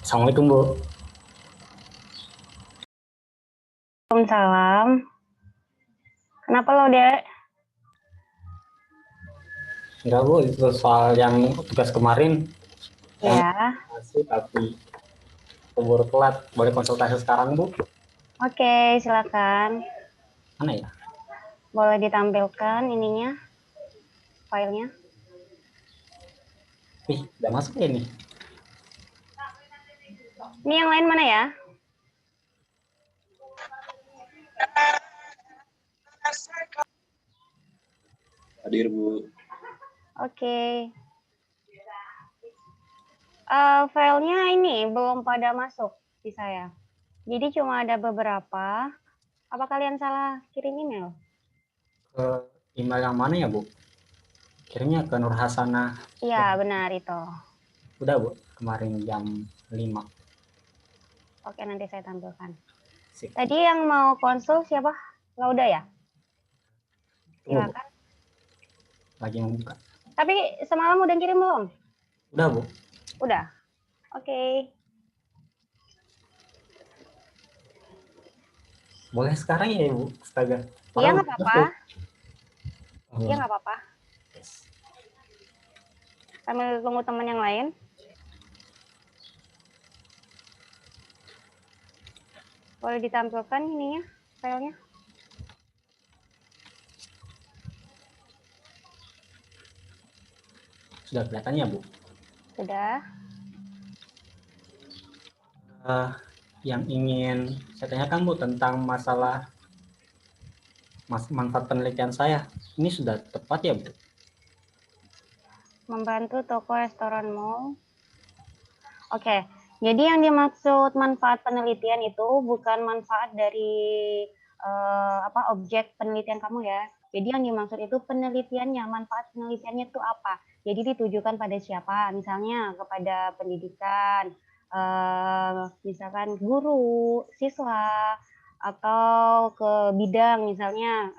Assalamualaikum, Bu. Waalaikumsalam. Kenapa lo, Dek? Enggak, Bu, itu soal yang tugas kemarin yang Ya, masih tapi keburu telat. Boleh konsultasi sekarang, Bu? oke, silakan. Mana ya? Boleh ditampilkan ininya, filenya. Udah masuk ya ini? Ini yang lain mana ya? Hadir, Bu. Oke. Filenya ini belum pada masuk di saya. Jadi cuma ada beberapa. Apa kalian salah kirim email? Ke email yang mana ya, Bu? Kirimnya ke Nur Hasanah. Iya, benar itu. Udah, Bu. Kemarin jam 5. Oke, nanti saya tampilkan. Sip. Tadi yang mau konsul siapa? Lauda ya? Tunggu, Bu. Silakan. Lagi membuka. Tapi semalam udah kirim belum? Udah, Bu. Udah. Oke. Boleh sekarang ya, Bu? Astaga. Iya, nggak apa-apa. Oh, Iya, nggak apa-apa. yes. Sambil tunggu teman yang lain. Boleh ditampilkan ininya, filenya. Sudah kelihatan ya, Bu? Sudah. Yang ingin saya tanyakan, Bu, tentang masalah manfaat penelitian saya. Ini sudah tepat ya, Bu? Membantu toko, restoran, mall. Oke, jadi yang dimaksud manfaat penelitian itu bukan manfaat dari objek penelitian kamu ya. Jadi yang dimaksud itu penelitiannya, manfaat penelitiannya itu apa? Jadi ditujukan pada siapa? Misalnya kepada pendidikan, misalkan guru, siswa, atau ke bidang misalnya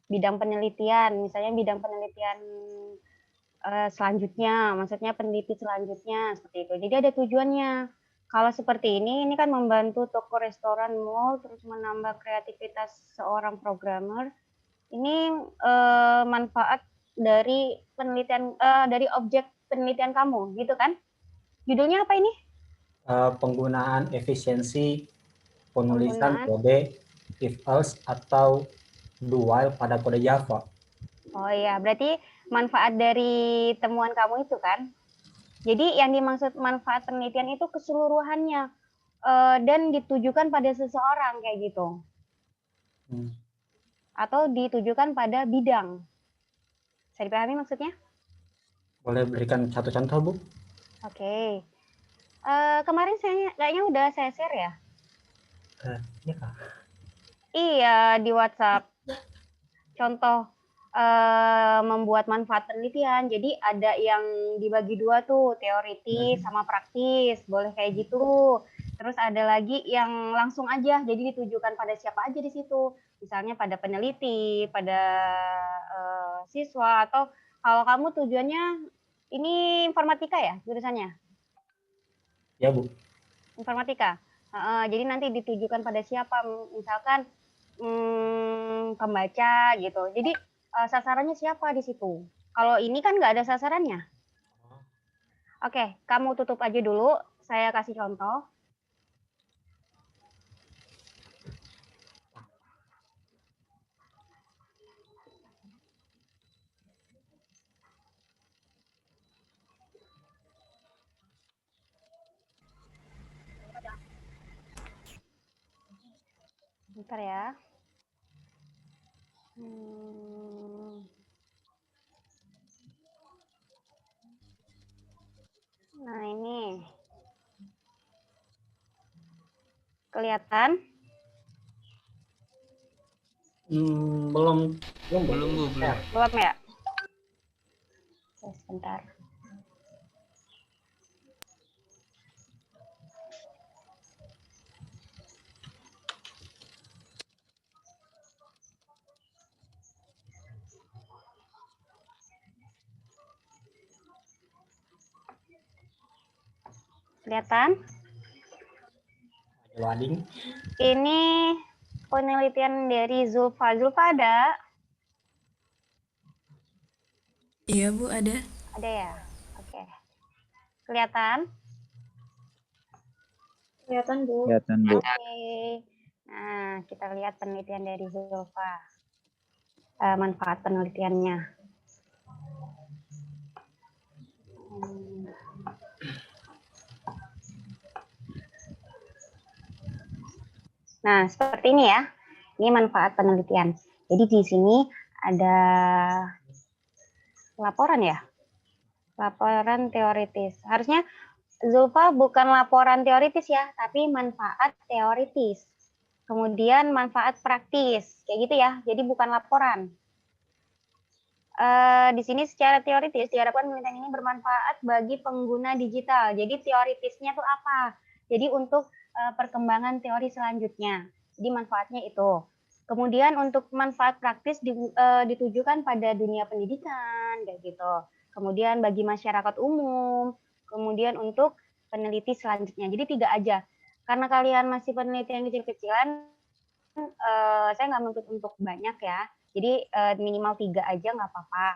bidang penelitian, misalnya bidang penelitian selanjutnya, maksudnya peneliti selanjutnya seperti itu. Jadi ada tujuannya. Kalau seperti ini kan membantu toko, restoran, mall, terus menambah kreativitas seorang programmer. Ini manfaat dari penelitian dari objek penelitian kamu, gitu kan? Judulnya apa ini? Penggunaan efisiensi penulisan Penggunaan. kode if else atau do while pada kode Java. Oh iya, berarti manfaat dari temuan kamu itu kan? Jadi yang dimaksud manfaat penelitian itu keseluruhannya dan ditujukan pada seseorang kayak gitu. Atau ditujukan pada bidang. Bisa dipahami maksudnya? Boleh berikan satu contoh, Bu? Oke. Kemarin saya kayaknya udah saya share ya? Iya, Kak. Iya, di WhatsApp. Contoh membuat manfaat penelitian. Jadi ada yang dibagi dua tuh, teoritis sama praktis. Boleh kayak gitu. Terus ada lagi yang langsung aja, jadi ditujukan pada siapa aja di situ. Misalnya pada peneliti, pada siswa, atau kalau kamu tujuannya ini informatika ya jurusannya? Ya, Bu. Informatika. Jadi nanti ditujukan pada siapa? Misalkan pembaca gitu. Jadi sasarannya siapa di situ? Kalau ini kan nggak ada sasarannya. Oke, kamu tutup aja dulu. Saya kasih contoh. Bentar ya. Nah ini. Kelihatan? Belum, Belum, Bu, belum. Ya, Belum ya? Oke, sebentar. Kelihatan? ada loading. Ini penelitian dari Zulfa. Zulfa ada? Iya, Bu, ada. Ada ya? Oke. Kelihatan? Kelihatan, Bu. Kelihatan, Bu. Oke. Nah, kita lihat penelitian dari Zulfa. Manfaat penelitiannya. Nah, seperti ini ya. Ini manfaat penelitian. Jadi di sini ada laporan ya. Laporan teoritis. Harusnya Zulfa bukan laporan teoritis ya, tapi manfaat teoritis. Kemudian manfaat praktis. Kayak gitu ya. Jadi bukan laporan. Di sini secara teoritis diharapkan penelitian ini bermanfaat bagi pengguna digital. Jadi teoritisnya tuh apa? Jadi untuk perkembangan teori selanjutnya. Jadi manfaatnya itu. Kemudian untuk manfaat praktis ditujukan pada dunia pendidikan, kayak gitu. Kemudian bagi masyarakat umum. Kemudian untuk peneliti selanjutnya. Jadi 3 aja. Karena kalian masih penelitian kecil-kecilan, saya nggak menuntut untuk banyak ya. Jadi minimal 3 aja nggak apa-apa.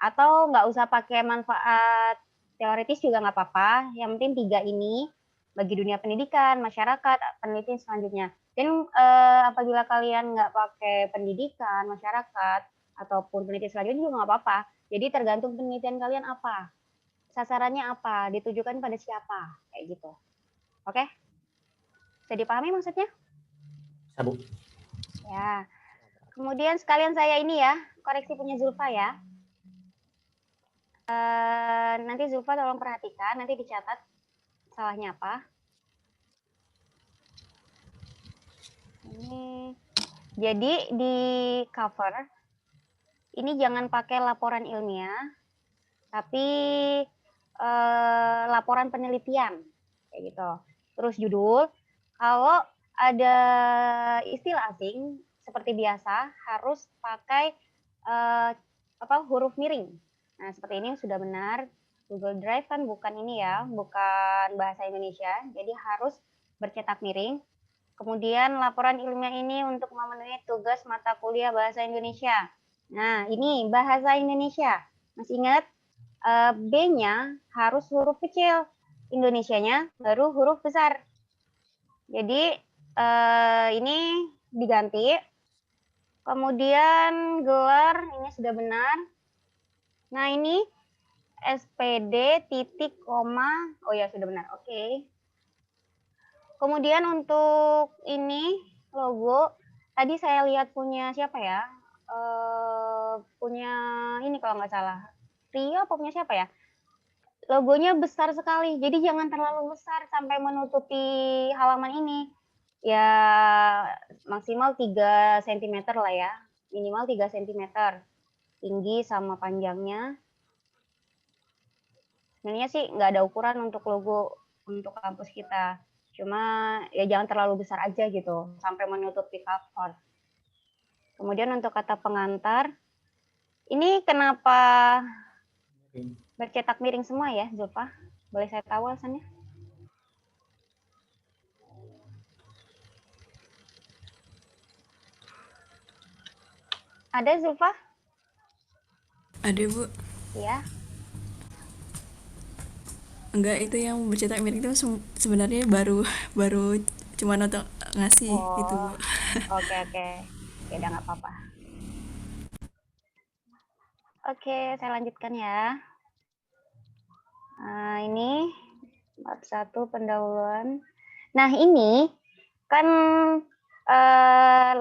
Atau nggak usah pakai manfaat teoritis juga nggak apa-apa. Yang penting 3 ini bagi dunia pendidikan, masyarakat, penelitian selanjutnya. Dan apabila kalian nggak pakai pendidikan, masyarakat, ataupun penelitian selanjutnya juga nggak apa-apa. Jadi tergantung penelitian kalian apa. Sasarannya apa, ditujukan pada siapa, kayak gitu. Oke? Bisa dipahami maksudnya? Bisa, Bu. Ya. Kemudian sekalian saya ini ya, koreksi punya Zulfa ya. Nanti Zulfa tolong perhatikan, nanti dicatat salahnya apa. Ini, jadi di cover, ini jangan pakai laporan ilmiah, tapi laporan penelitian, kayak gitu. Terus judul, kalau ada istilah asing, seperti biasa harus pakai huruf miring. Nah, seperti ini sudah benar. Google Drive kan bukan ini ya, bukan bahasa Indonesia, jadi harus bercetak miring. Kemudian laporan ilmiah ini untuk memenuhi tugas mata kuliah bahasa Indonesia. Nah, ini bahasa Indonesia. Masih ingat? B-nya harus huruf kecil, Indonesianya baru huruf besar. Jadi ini diganti. Kemudian gelar ini sudah benar. Nah ini SPD titik koma. Oh ya sudah benar. Oke. Kemudian untuk ini logo tadi saya lihat punya siapa ya? Punya ini kalau nggak salah. Rio apa punya siapa ya? Logonya besar sekali. Jadi jangan terlalu besar sampai menutupi halaman ini. Ya maksimal 3 cm lah ya, minimal 3 cm tinggi sama panjangnya. Sebenarnya sih nggak ada ukuran untuk logo untuk kampus kita, cuma ya jangan terlalu besar aja gitu sampai menutupi cover. Kemudian untuk kata pengantar, ini kenapa bercetak miring semua ya Zulfa? Boleh saya tahu alasannya? Ada Zulfa? Ada, Bu. Ya. Enggak, itu yang bercetak miring itu sebenarnya baru cuma untuk ngasih gitu, Bu. Oke. Ya udah nggak apa-apa. Oke, saya lanjutkan ya. Nah, ini bab 1 pendahuluan. Nah, ini kan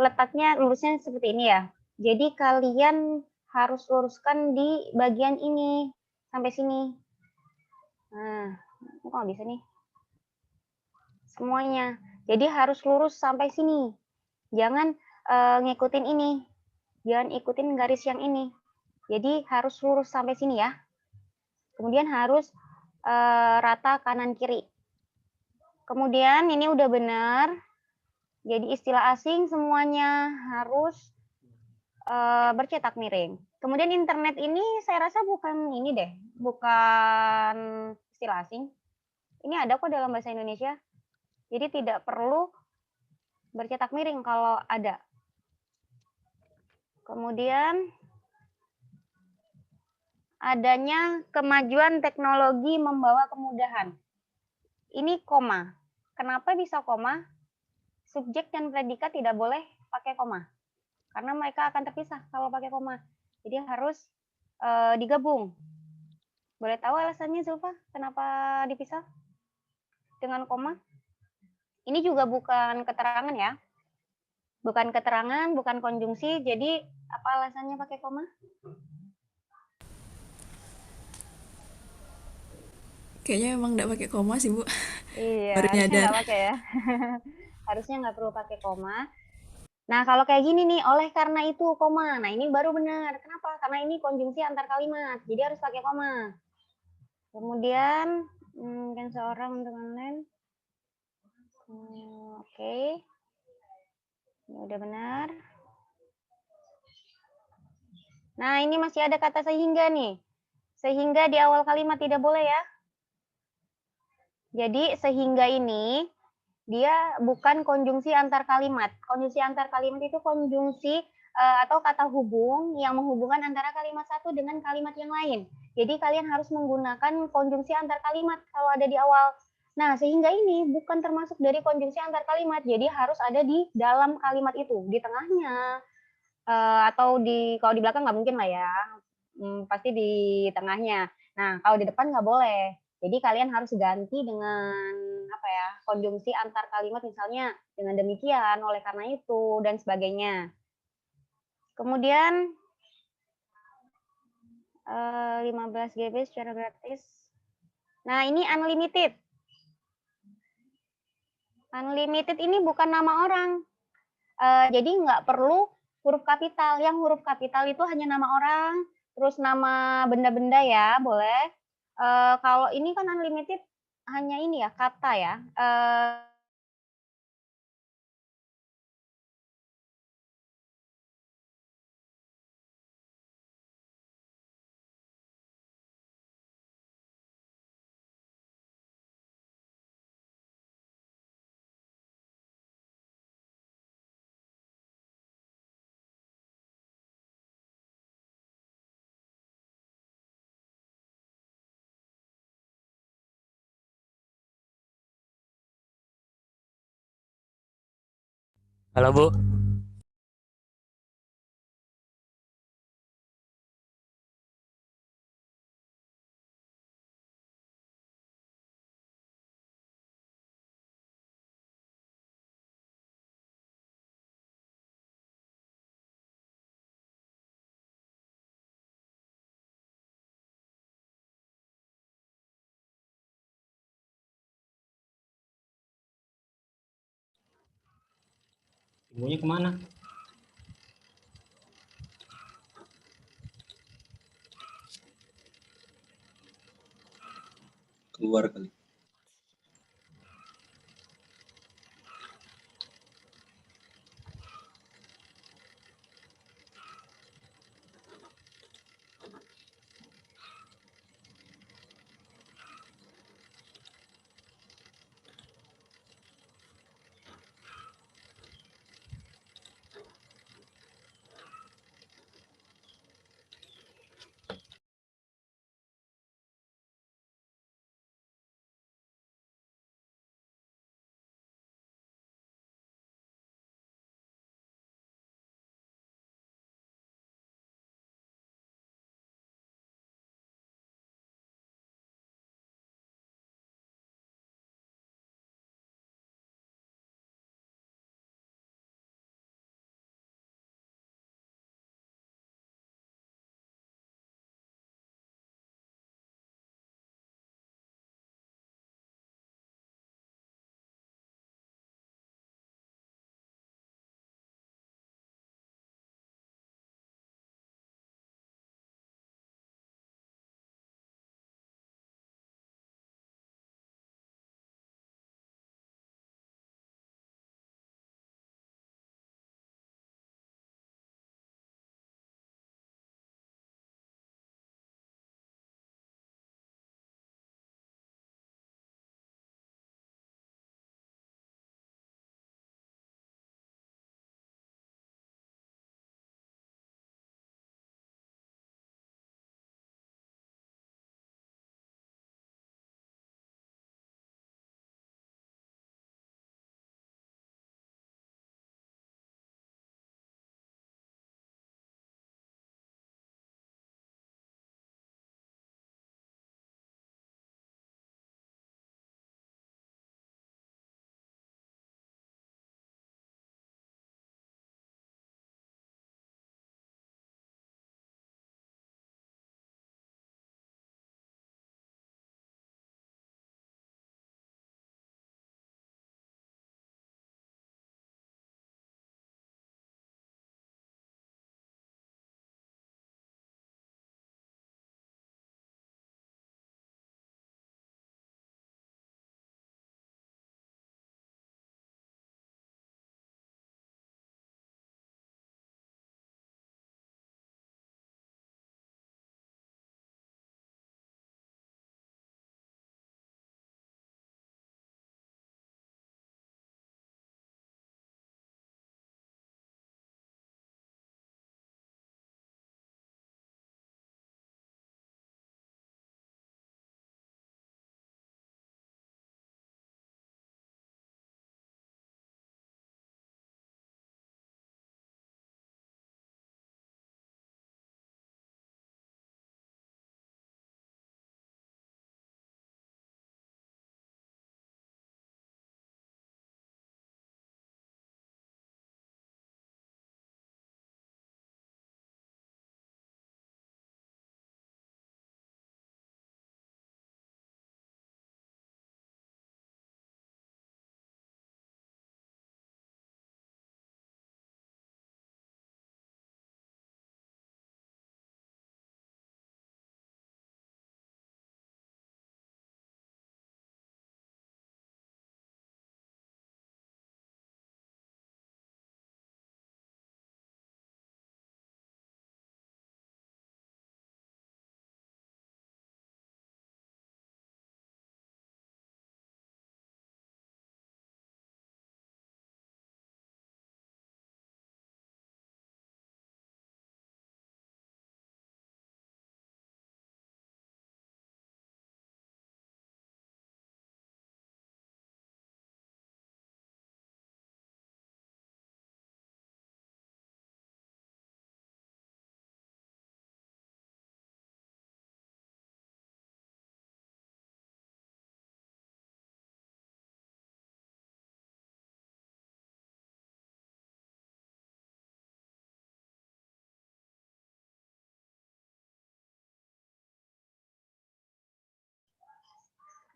letaknya lurusnya seperti ini ya. Jadi kalian harus luruskan di bagian ini sampai sini. Nah, kok nggak bisa nih? Semuanya. Jadi harus lurus sampai sini. Jangan ngikutin ini. Jangan ikutin garis yang ini. Jadi harus lurus sampai sini ya. Kemudian harus rata kanan kiri. Kemudian ini udah benar. Jadi istilah asing semuanya harus bercetak miring. Kemudian internet ini saya rasa bukan ini deh, bukan istilah asing. Ini ada kok dalam bahasa Indonesia. Jadi tidak perlu bercetak miring kalau ada. Kemudian adanya kemajuan teknologi membawa kemudahan. Ini koma. Kenapa bisa koma? Subjek dan predikat tidak boleh pakai koma. Karena mereka akan terpisah kalau pakai koma. Jadi harus digabung. Boleh tahu alasannya Zulfa? Kenapa dipisah dengan koma? Ini juga bukan keterangan ya. Bukan keterangan, bukan konjungsi. Jadi apa alasannya pakai koma? Kayaknya emang nggak pakai koma sih, Bu. Iya, Baru harusnya nyadar. nggak pakai ya. Harusnya nggak perlu pakai koma. Nah, kalau kayak gini nih, oleh karena itu koma. Nah, ini baru benar. Kenapa? Karena ini konjungsi antar kalimat. Jadi harus pakai koma. Kemudian, dan seorang dengan lain. Oke. Ini udah benar. Nah, ini masih ada kata sehingga nih. Sehingga di awal kalimat tidak boleh ya. Jadi, sehingga ini dia bukan konjungsi antar kalimat. Konjungsi antar kalimat itu konjungsi atau kata hubung yang menghubungkan antara kalimat satu dengan kalimat yang lain. Jadi kalian harus menggunakan konjungsi antar kalimat kalau ada di awal. Nah, sehingga ini bukan termasuk dari konjungsi antar kalimat. Jadi harus ada di dalam kalimat itu, di tengahnya atau kalau di belakang nggak mungkin lah ya. Pasti di tengahnya. Nah, kalau di depan nggak boleh. Jadi kalian harus ganti dengan apa ya, konjungsi antar kalimat misalnya dengan demikian, oleh karena itu, dan sebagainya. Kemudian 15 GB secara gratis. Nah, ini unlimited. Unlimited ini bukan nama orang. Jadi nggak perlu huruf kapital. Yang huruf kapital itu hanya nama orang, terus nama benda-benda ya, boleh. Kalau ini kan unlimited hanya ini ya, kata ya. Halo Bu, Ibunya kemana? Keluar kali.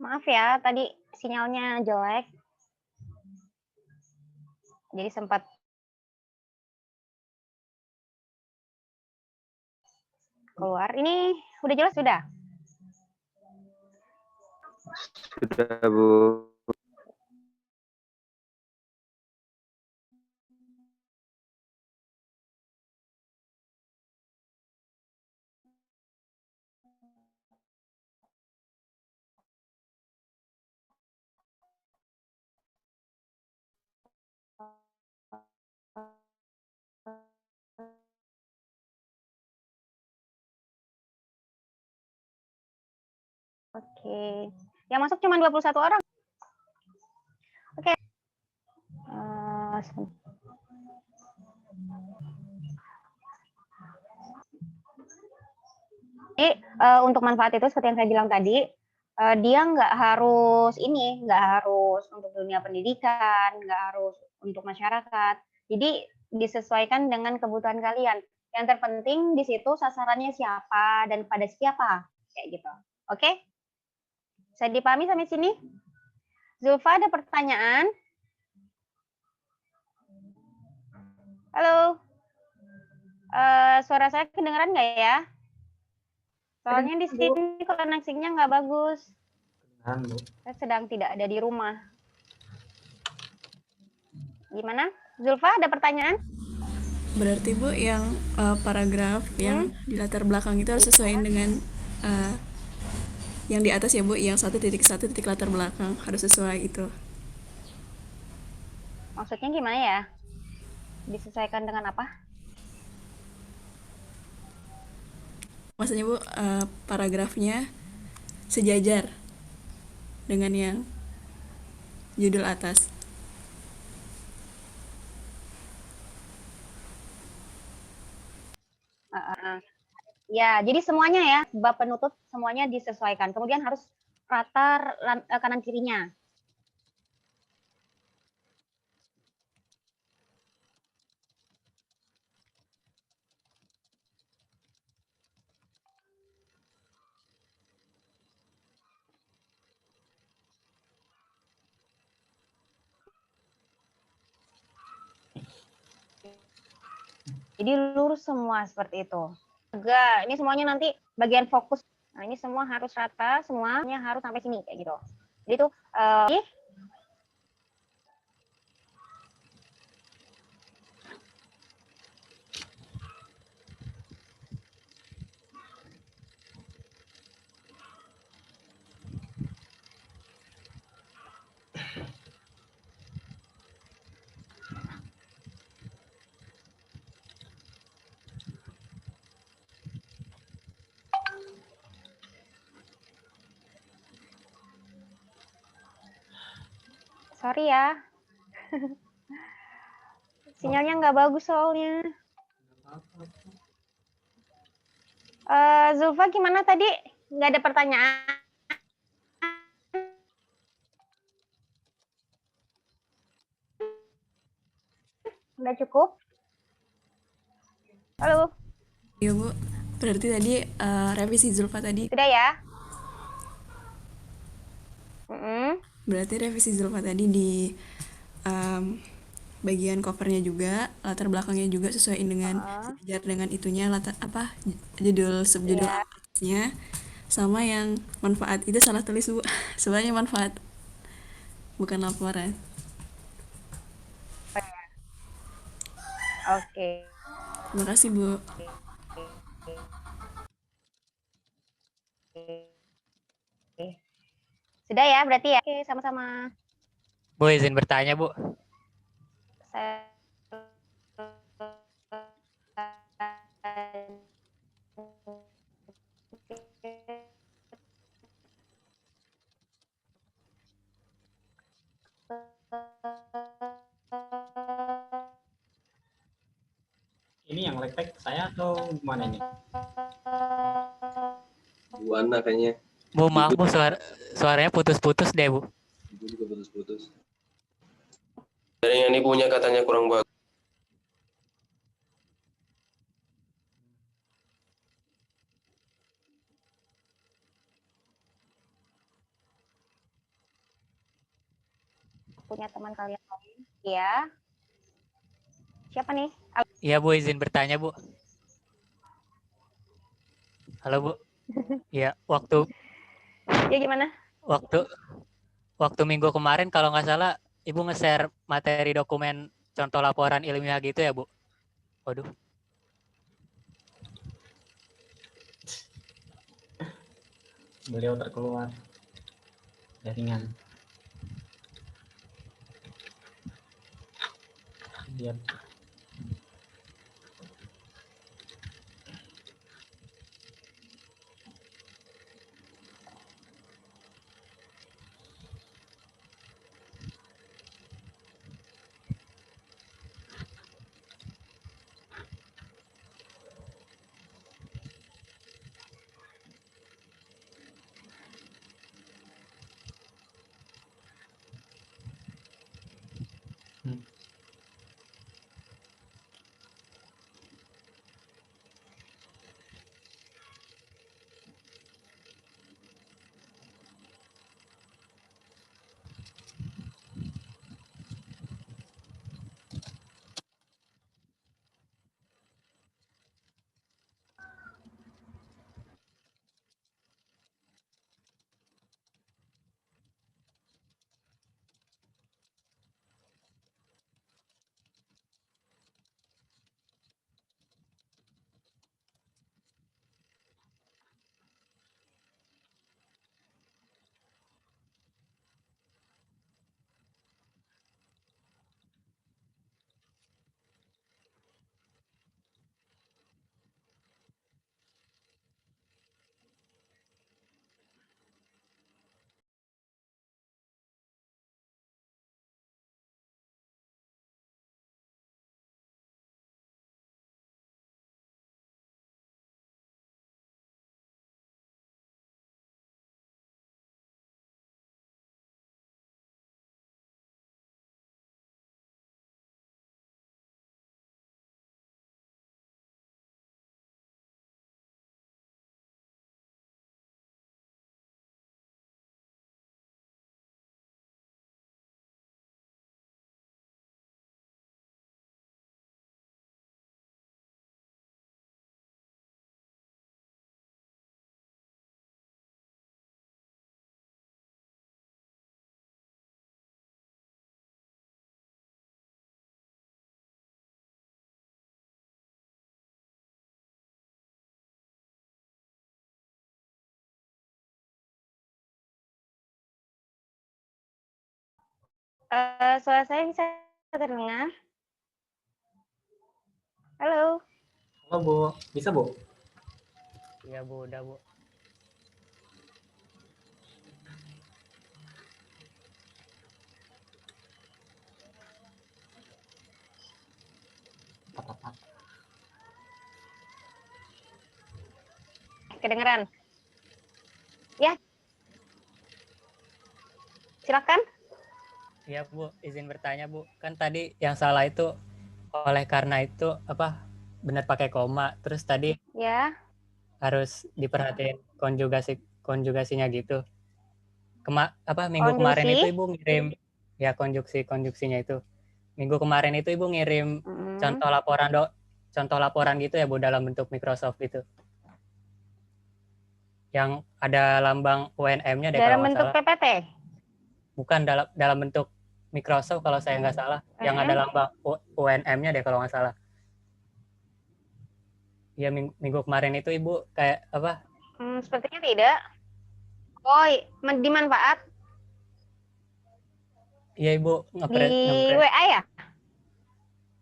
Maaf ya, tadi sinyalnya jelek. Jadi sempat keluar. Ini udah jelas sudah? Sudah, Bu. Oke. Yang masuk cuma 21 orang. Oke. Jadi untuk manfaat itu seperti yang saya bilang tadi, dia nggak harus nggak harus untuk dunia pendidikan, nggak harus untuk masyarakat. Jadi disesuaikan dengan kebutuhan kalian. Yang terpenting di situ sasarannya siapa dan pada siapa, kayak gitu. Oke? Saya dipahami sampai sini? Zulfa ada pertanyaan? Halo? Suara saya kedengeran nggak ya? Soalnya di sini koneksinya nggak bagus. Kedengeran, Bu. Saya sedang tidak ada di rumah. Gimana? Zulfa ada pertanyaan? Berarti Bu yang paragraf yang di latar belakang itu harus sesuaiin dengan yang di atas ya Bu, yang 1.1 titik latar belakang harus sesuai itu. Maksudnya gimana ya? Disesuaikan dengan apa? Maksudnya Bu, paragrafnya sejajar dengan yang judul atas. Ya, jadi semuanya ya, bab penutup semuanya disesuaikan. Kemudian harus rata kanan kirinya. Jadi lurus semua seperti itu. Enggak, ini semuanya nanti bagian fokus. Nah, ini semua harus rata, semuanya harus sampai sini kayak gitu. Jadi itu sorry ya. Sinyalnya nggak bagus soalnya. Zulfa gimana tadi? Nggak ada pertanyaan? Udah cukup? Halo? Iya Bu, berarti tadi revisi Zulfa tadi. Sudah ya? Berarti revisi Zulfa tadi di bagian covernya juga, latar belakangnya juga sesuaiin dengan sejajar dengan itunya, latar apa judul subjudul atasnya, sama yang manfaat itu salah tulis Bu. Sebenarnya manfaat bukan laporan. Oke. Terima kasih Bu. Sudah ya berarti ya? Oke, sama-sama. Bu izin bertanya Bu. Saya Ini yang lag saya atau gimana ini? Bu Ana kayaknya. Bu maaf Bu, suaranya putus-putus deh Bu. Ibu juga putus-putus. Dari yang ibunya katanya kurang bagus. punya teman kalian lain. Ya. Siapa nih? Iya Bu, izin bertanya Bu. Halo Bu. Iya, Ya gimana? waktu minggu kemarin kalau nggak salah Ibu nge-share materi dokumen contoh laporan ilmiah gitu ya Bu. Waduh. Beliau terkeluar jaringan. Lihat. Suara saya bisa terdengar? Halo. Halo Bu, bisa Bu? Iya Bu, udah Bu. Kedengeran? Ya. Silakan. Iya Bu, izin bertanya Bu. Kan tadi yang salah itu oleh karena itu apa benar pakai koma. Terus tadi Ya. harus diperhatiin konjugasinya gitu. Minggu kemarin Kondusi. itu Ibu ngirim ya konjuksinya itu. Minggu kemarin itu Ibu ngirim Mm. contoh laporan gitu ya Bu dalam bentuk Microsoft itu. Yang ada lambang UNM-nya deh Dalam kalau nggak bentuk salah. PPT. Bukan dalam bentuk Microsoft kalau saya nggak salah. Yang ada lambang UNM-nya deh kalau nggak salah. Ya minggu kemarin itu Ibu kayak apa? Sepertinya tidak. Oh, dimanfaat Iya Ibu di WA ya?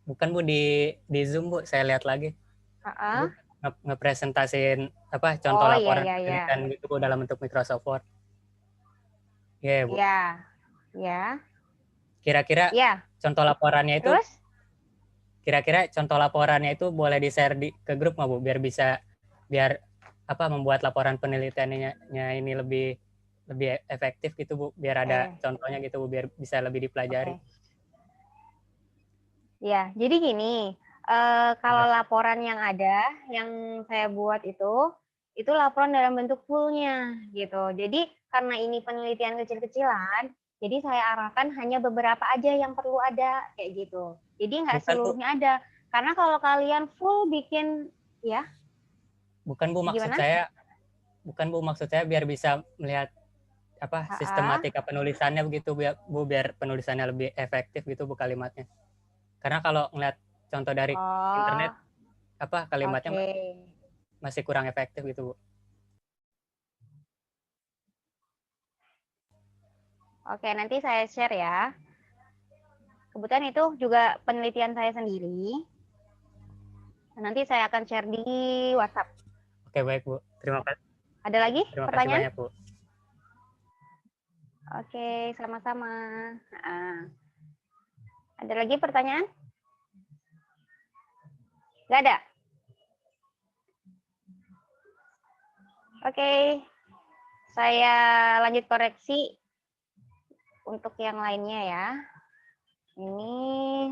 bukan Bu di Zoom Bu, saya lihat lagi. Ibu ngepresentasin apa contoh Oh, laporan iya. penelitian gitu Bu dalam bentuk Microsoft Word. Iya Bu. Ya. Ya. Kira-kira Ya. contoh laporannya itu Terus? kira-kira contoh laporannya itu boleh di-share ke grup nggak Bu biar apa membuat laporan penelitiannya ini lebih efektif gitu Bu, biar ada contohnya gitu Bu, biar bisa lebih dipelajari. Ya, jadi gini, kalau laporan yang ada, yang saya buat itu laporan dalam bentuk full-nya gitu. Jadi karena ini penelitian kecil-kecilan, Jadi saya arahkan hanya beberapa aja yang perlu ada kayak gitu. Jadi nggak Bukan, Bu. seluruhnya ada. Karena kalau kalian full bikin ya Bukan Bu, maksud gimana? saya biar bisa melihat apa Ha-ha. sistematika penulisannya begitu Bu, biar penulisannya lebih efektif gitu Bu kalimatnya. Karena kalau ngeliat contoh dari internet apa kalimatnya Oke. masih kurang efektif gitu Bu. Oke, nanti saya share ya. Kebetulan itu juga penelitian saya sendiri. Nanti saya akan share di WhatsApp. Oke, baik Bu. Terima kasih. Ada lagi Terima kasih pertanyaan? banyak Bu. Oke, sama-sama. Nah, ada lagi pertanyaan? Nggak ada? Oke, saya lanjut koreksi untuk yang lainnya ya. Ini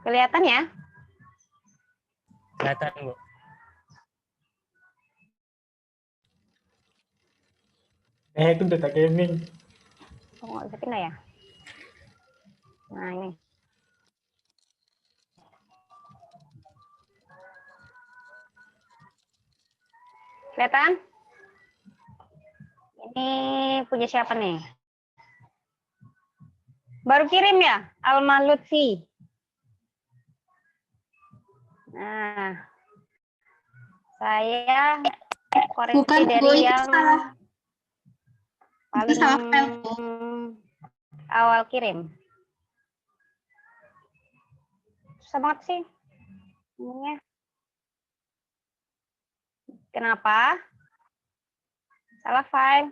kelihatan ya? Kelihatan Bu. Itu data gaming. Oh, nggak bisa pindah ya? Nah, ini. Kelihatan? Ini punya siapa nih? Baru kirim ya? Alma Lutfi. Nah, saya koreksi Bukan, Bu, dari itu yang salah. Itu paling salah file, Bu. awal kirim. Susah banget sih. Ininya. Kenapa? Salah file.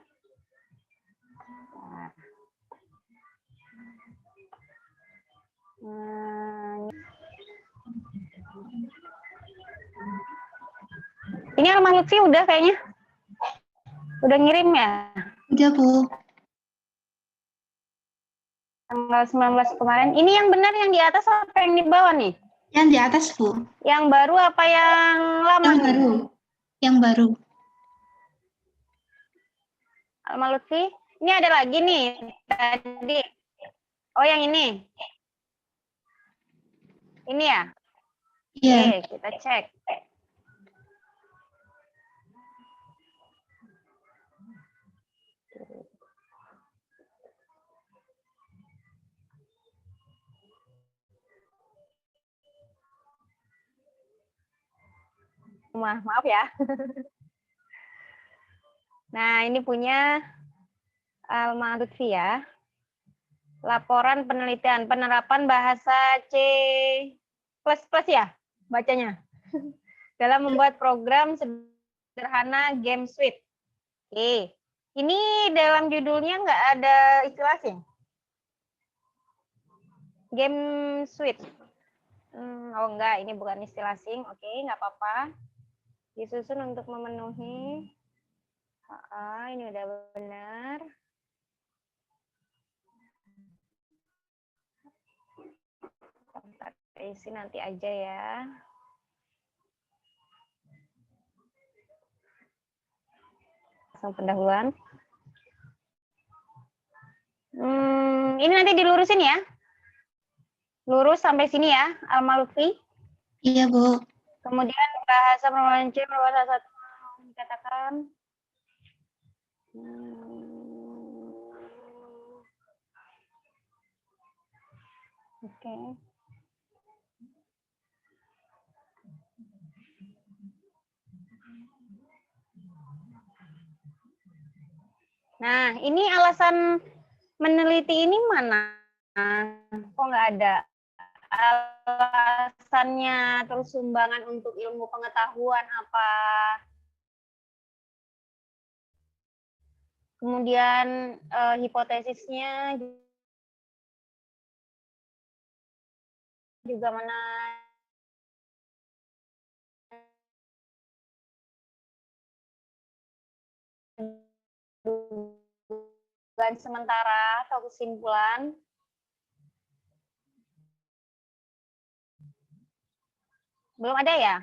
Nah. Ini Alma Lutfi udah kayaknya. Udah ngirim ya? Udah, Bu. Tanggal 19 kemarin. Ini yang benar yang di atas apa yang di bawah nih? Yang di atas, Bu. Yang baru apa yang lama Yang nih? baru. Yang baru. Alma Lutfi. Ini ada lagi nih tadi. Oh, yang ini. Ini ya? Iya. Oke, kita cek. Maaf ya. Nah, ini punya Alma Lutfi ya. Laporan penelitian penerapan bahasa C++ ya bacanya. Dalam membuat program sederhana game suite. Oke. Ini dalam judulnya nggak ada istilah sih. Game suite. Oh enggak, ini bukan istilah sing. Oke, nggak apa-apa. Disusun untuk memenuhi. Ini udah benar. Isi nanti aja ya. Langsung pendahuluan. Ini nanti dilurusin ya. Lurus sampai sini ya, Alma Lutfi. Iya, Bu. Kemudian bahasa permohonan C, bahasa satu dikatakan. Oke. Nah, ini alasan meneliti ini mana? Kok nggak ada? Alasannya terus sumbangan untuk ilmu pengetahuan apa? Kemudian hipotesisnya juga mana? dugaan sementara atau kesimpulan? Belum ada ya?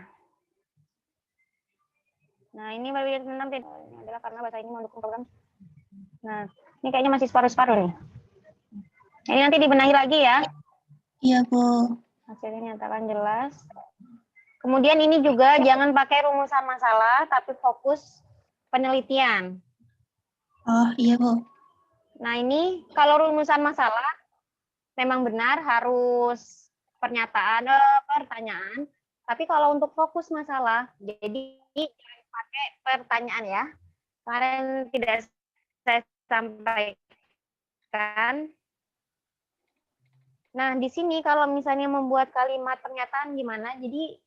Nah, ini berbeda tentang ini adalah karena bahasa ini mendukung program. Nah, ini kayaknya masih separuh-separuh nih. Ini nanti dibenahi lagi ya. Iya, Bu. Hasilnya nyatakan jelas. Kemudian ini juga jangan pakai rumusan masalah, tapi fokus penelitian. Oh, iya, Bu. Nah, ini kalau rumusan masalah memang benar harus pertanyaan. Tapi kalau untuk fokus masalah, jadi jangan pakai pertanyaan ya. Kemarin tidak saya sampaikan. Nah, di sini kalau misalnya membuat kalimat pernyataan gimana? Jadi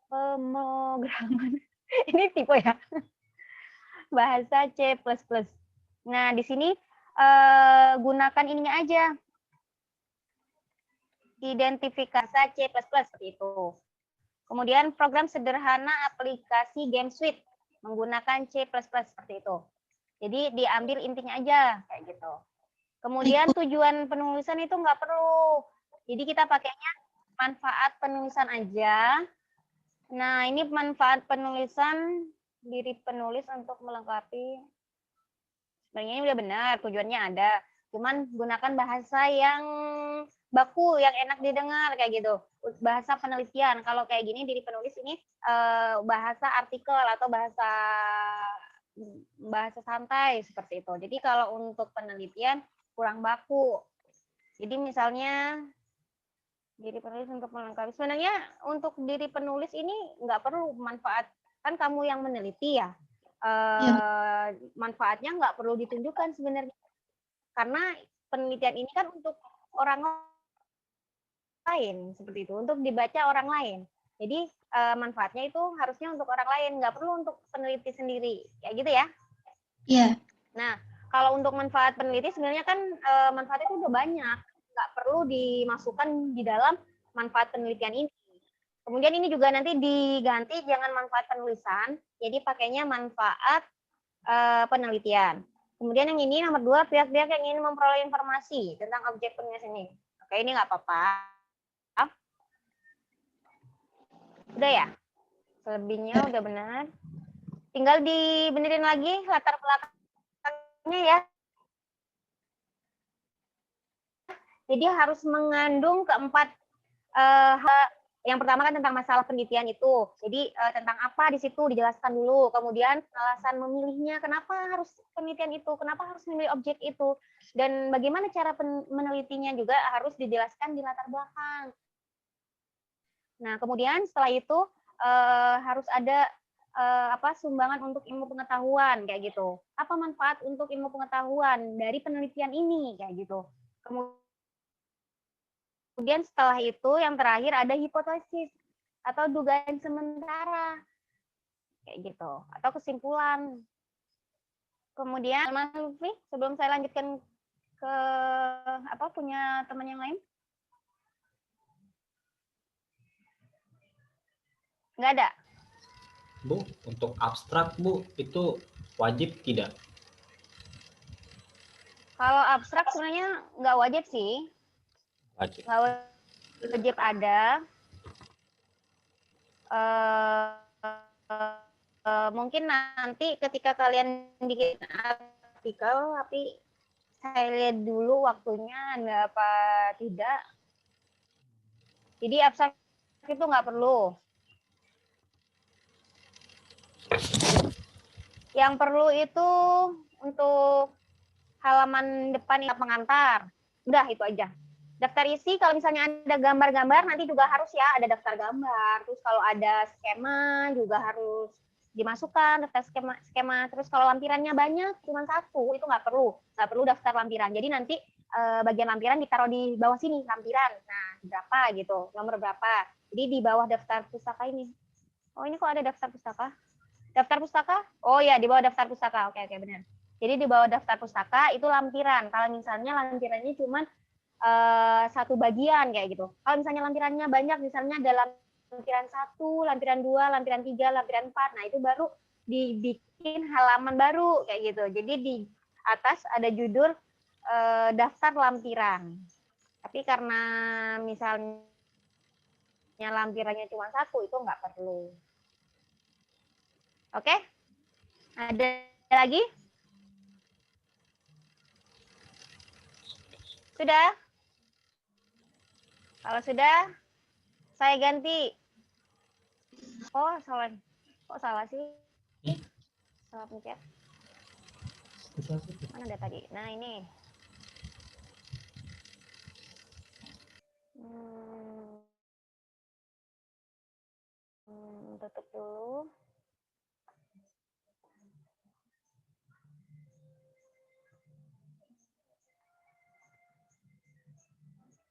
pemrograman ini tipe ya. Bahasa C++. Nah, di sini gunakan ininya aja. Identifikasi C++ seperti itu. Kemudian program sederhana aplikasi game suite menggunakan C++ seperti itu. Jadi diambil intinya aja kayak gitu. Kemudian tujuan penulisan itu nggak perlu. Jadi kita pakainya manfaat penulisan aja. Nah, ini manfaat penulisan diri penulis untuk melengkapi. Sebenarnya ini udah benar, tujuannya ada. Cuman gunakan bahasa yang baku, yang enak didengar kayak gitu. Bahasa penelitian. Kalau kayak gini diri penulis ini bahasa artikel atau bahasa santai seperti itu. Jadi kalau untuk penelitian kurang baku. Jadi misalnya diri penulis untuk melengkapi. Sebenarnya untuk diri penulis ini nggak perlu manfaat. Kan kamu yang meneliti ya. Manfaatnya nggak perlu ditunjukkan sebenarnya. Karena penelitian ini kan untuk orang lain seperti itu, untuk dibaca orang lain. Jadi manfaatnya itu harusnya untuk orang lain, nggak perlu untuk peneliti sendiri, kayak gitu ya. Iya. Nah, kalau untuk manfaat peneliti sebenarnya kan manfaatnya itu udah banyak, nggak perlu dimasukkan di dalam manfaat penelitian ini. Kemudian ini juga nanti diganti jangan manfaat penulisan, jadi pakainya manfaat penelitian. Kemudian yang ini nomor 2, pihak-pihak yang ingin memperoleh informasi tentang objek penulisan ini. Oke, ini nggak apa-apa. Udah ya? Selebihnya udah benar. Tinggal dibenerin lagi latar belakangnya ya. Jadi harus mengandung keempat yang pertama kan tentang masalah penelitian itu. Jadi tentang apa di situ dijelaskan dulu. Kemudian alasan memilihnya, kenapa harus penelitian itu, kenapa harus memilih objek itu, dan bagaimana cara menelitinya juga harus dijelaskan di latar belakang. Nah, kemudian setelah itu harus ada sumbangan untuk ilmu pengetahuan kayak gitu. Apa manfaat untuk ilmu pengetahuan dari penelitian ini kayak gitu. Kemudian setelah itu yang terakhir ada hipotesis atau dugaan sementara kayak gitu atau kesimpulan. Kemudian Mas Lutfi, sebelum saya lanjutkan ke punya teman yang lain? Nggak ada. Bu, untuk abstrak Bu itu wajib tidak? Kalau abstrak sebenarnya nggak wajib sih. Wajib. Nggak wajib ada. Mungkin nanti ketika kalian bikin artikel, tapi saya lihat dulu waktunya ada apa tidak. Jadi abstrak itu nggak perlu. Yang perlu itu untuk halaman depan pengantar. Udah itu aja. Daftar isi kalau misalnya ada gambar-gambar nanti juga harus ya ada daftar gambar. Terus kalau ada skema juga harus dimasukkan daftar skema. Terus kalau lampirannya banyak cuma satu itu nggak perlu daftar lampiran. Jadi nanti bagian lampiran ditaruh di bawah sini lampiran. Nah berapa gitu, nomor berapa. Jadi di bawah daftar pustaka ini. Oh ini kok ada daftar pustaka? Daftar pustaka? Oh ya di bawah daftar pustaka. Oke benar. Jadi di bawah daftar pustaka itu lampiran. Kalau misalnya lampirannya cuma satu bagian kayak gitu. Kalau misalnya lampirannya banyak, misalnya ada lampiran 1, lampiran 2, lampiran 3, lampiran 4, nah itu baru dibikin halaman baru kayak gitu. Jadi di atas ada judul daftar lampiran. Tapi karena misalnya lampirannya cuma satu, itu nggak perlu. Oke? Ada lagi? Sudah? Kalau sudah, saya ganti. Oh, salah. Kok salah sih? Salah pencet. Mana ada tadi? Nah, ini. Tutup dulu.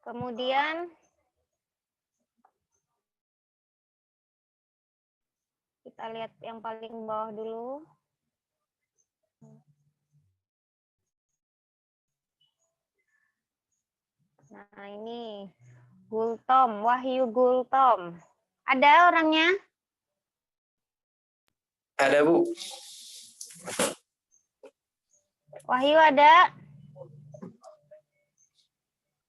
Kemudian kita lihat yang paling bawah dulu. Nah, ini Gultom, Wahyu Gultom. Ada orangnya? Ada, Bu. Wahyu ada?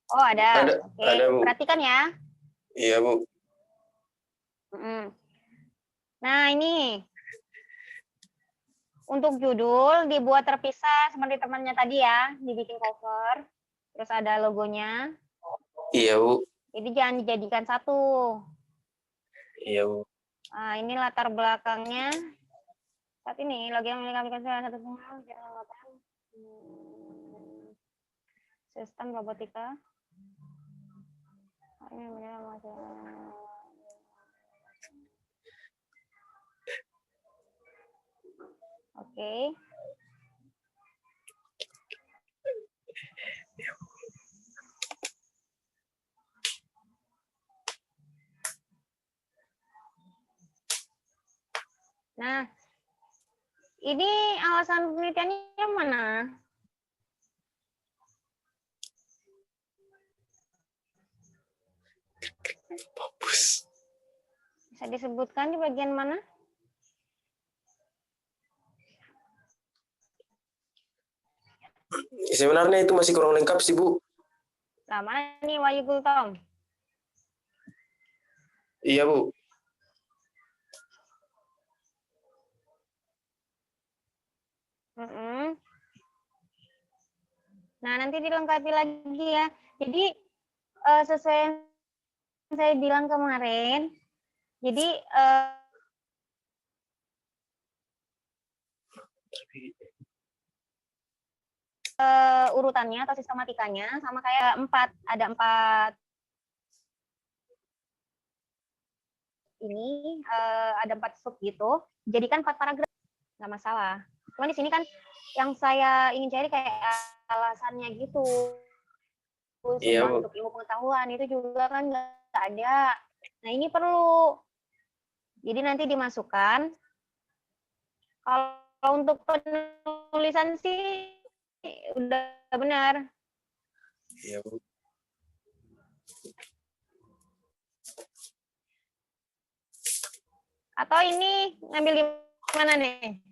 Oh, ada. Ada, Oke, ada, Bu. perhatikan ya. Iya, Bu. Nah, ini untuk judul dibuat terpisah seperti temannya tadi ya, dibikin cover, terus ada logonya. Iya, Bu. Jadi jangan dijadikan satu. Iya, Bu. Nah, ini latar belakangnya. Saat ini lagi yang memiliki satu sistem robotika. Oke. Nah, ini alasan penelitiannya mana? Bagus. Bisa disebutkan di bagian mana? Sebenarnya itu masih kurang lengkap sih, Bu. Nah, mana nih Wahyu Gultom? Iya, Bu. Nah, nanti dilengkapi lagi ya. Jadi sesuai yang saya bilang kemarin, jadi urutannya atau sistematikanya sama kayak ada empat ini, ada 4 sub gitu, jadikan 4 paragraf, nggak masalah. Cuman di sini kan yang saya ingin cari kayak alasannya gitu. Iya, Bu. Untuk ilmu pengetahuan itu juga kan nggak ada. Nah, ini perlu. Jadi nanti dimasukkan. Kalau untuk penulisan sih udah benar. Iya, Bu. Atau ini ngambil di mana nih?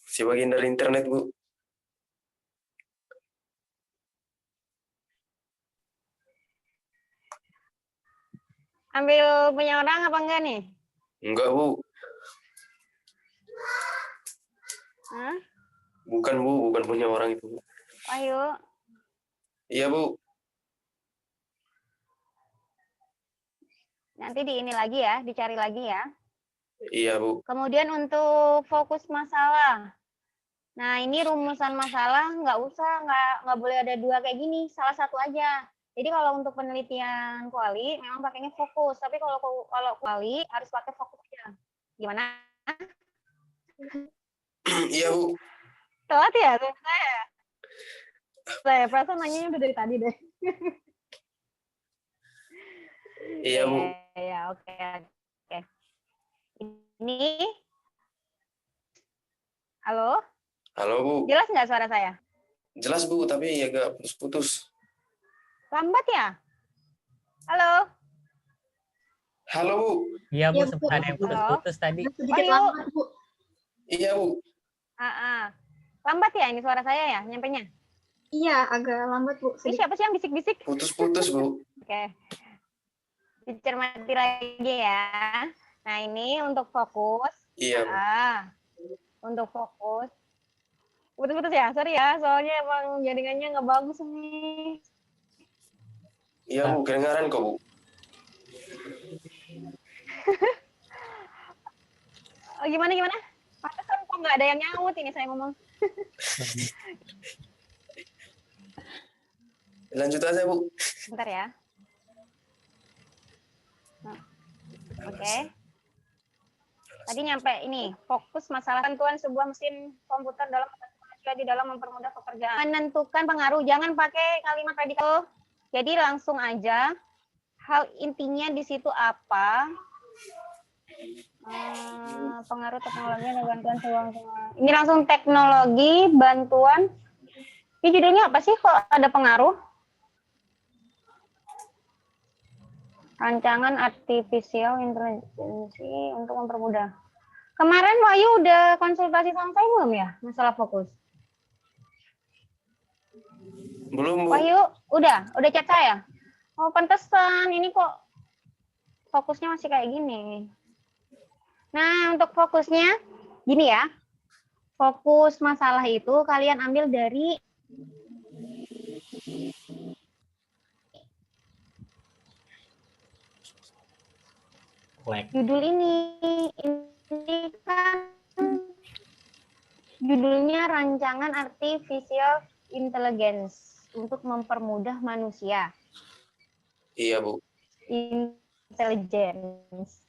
Si bagian dari internet, Bu. Ambil punya orang apa enggak nih? Enggak, Bu. Hah? Bukan, Bu. Bukan punya orang itu, Bu. Ayo. Iya, Bu. Nanti di ini lagi ya, dicari lagi ya. Iya, Bu. Kemudian untuk fokus masalah. Nah, ini rumusan masalah nggak usah, nggak boleh ada 2 kayak gini, salah satu aja. Jadi kalau untuk penelitian kuali memang pakainya fokus, tapi kalau kuali harus pakai fokus aja. Gimana? Iya, Bu. Telat ya tuh saya. Saya perasaan nanyanya udah dari tadi deh. Iya, Bu. Ya, oke. Ini, halo? Halo, Bu. Jelas nggak suara saya? Jelas, Bu, tapi agak putus-putus. Lambat ya? Halo? Halo, Bu. Iya Bu, Iya, Bu. sempat ada yang putus-putus tadi. Sedikit Wahyu. lambat, Bu. Iya, Bu. Lambat ya ini suara saya ya, nyampenya? Iya, agak lambat, Bu. Ini Sedikit. siapa sih yang bisik-bisik? Putus-putus, Bu. Oke. Dicermati lagi ya. Nah, ini untuk fokus. Iya, Bu. Untuk fokus. Putus-putus ya, sorry ya. Soalnya emang jaringannya nggak bagus nih. Iya, Bu. Kedengaran kok, Bu. Gimana? Pantesan kok nggak ada yang nyaut ini saya ngomong. Lanjut aja, Bu. Bentar ya. Nah, Oke. Tadi nyampe ini, fokus masalah tentuan sebuah mesin komputer dalam di dalam mempermudah pekerjaan. Menentukan pengaruh, jangan pakai kalimat predikatif. Jadi langsung aja. Hal intinya di situ apa? Pengaruh teknologi dan bantuan sebuah. Ini langsung teknologi, bantuan. Ini judulnya apa sih kok ada pengaruh? Rancangan artificial intelligence untuk mempermudah. Kemarin Wahyu udah konsultasi sama saya belum ya masalah fokus? Belum, Bu. Wahyu udah chat saya. Oh pantesan ini kok fokusnya masih kayak gini. Nah untuk fokusnya gini ya. Fokus masalah itu kalian ambil dari judul ini kan judulnya rancangan artificial intelligence untuk mempermudah manusia. Iya, Bu. Intelligence.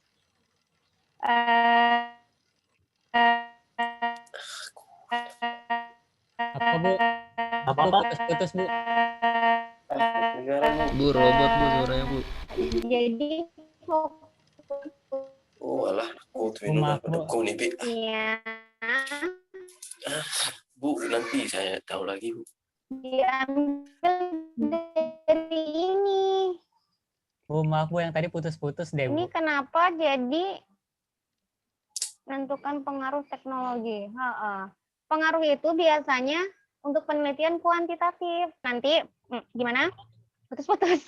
Apa Bu? Apa-apa? Putus-putus Bu. Kedengaran, Bu. Bu, robot Bu suaranya Bu. Jadi Oh, alah. Aku tuh Maaf, Bu. dukung nih, Pi. fokusnya Bu, nanti saya tahu lagi, Bu. diambil dari ini. Bu, maaf Bu yang tadi putus-putus deh Ini Bu. kenapa jadi menentukan pengaruh teknologi? Pengaruh itu biasanya untuk penelitian kuantitatif. Nanti gimana? Putus-putus.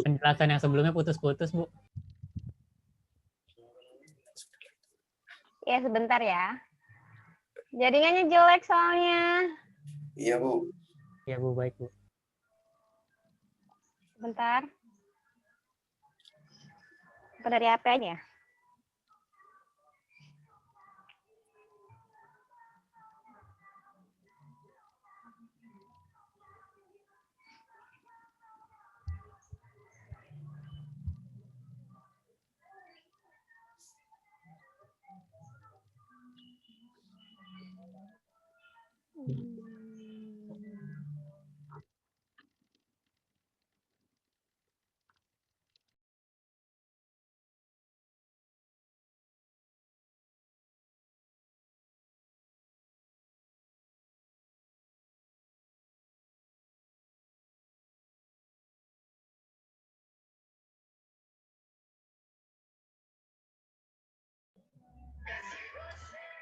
Penjelasan yang sebelumnya putus-putus Bu. Ya sebentar ya. Jaringannya jelek soalnya. Iya, Bu. Ya Bu, baik Bu. Bentar. Apa dari HP aja?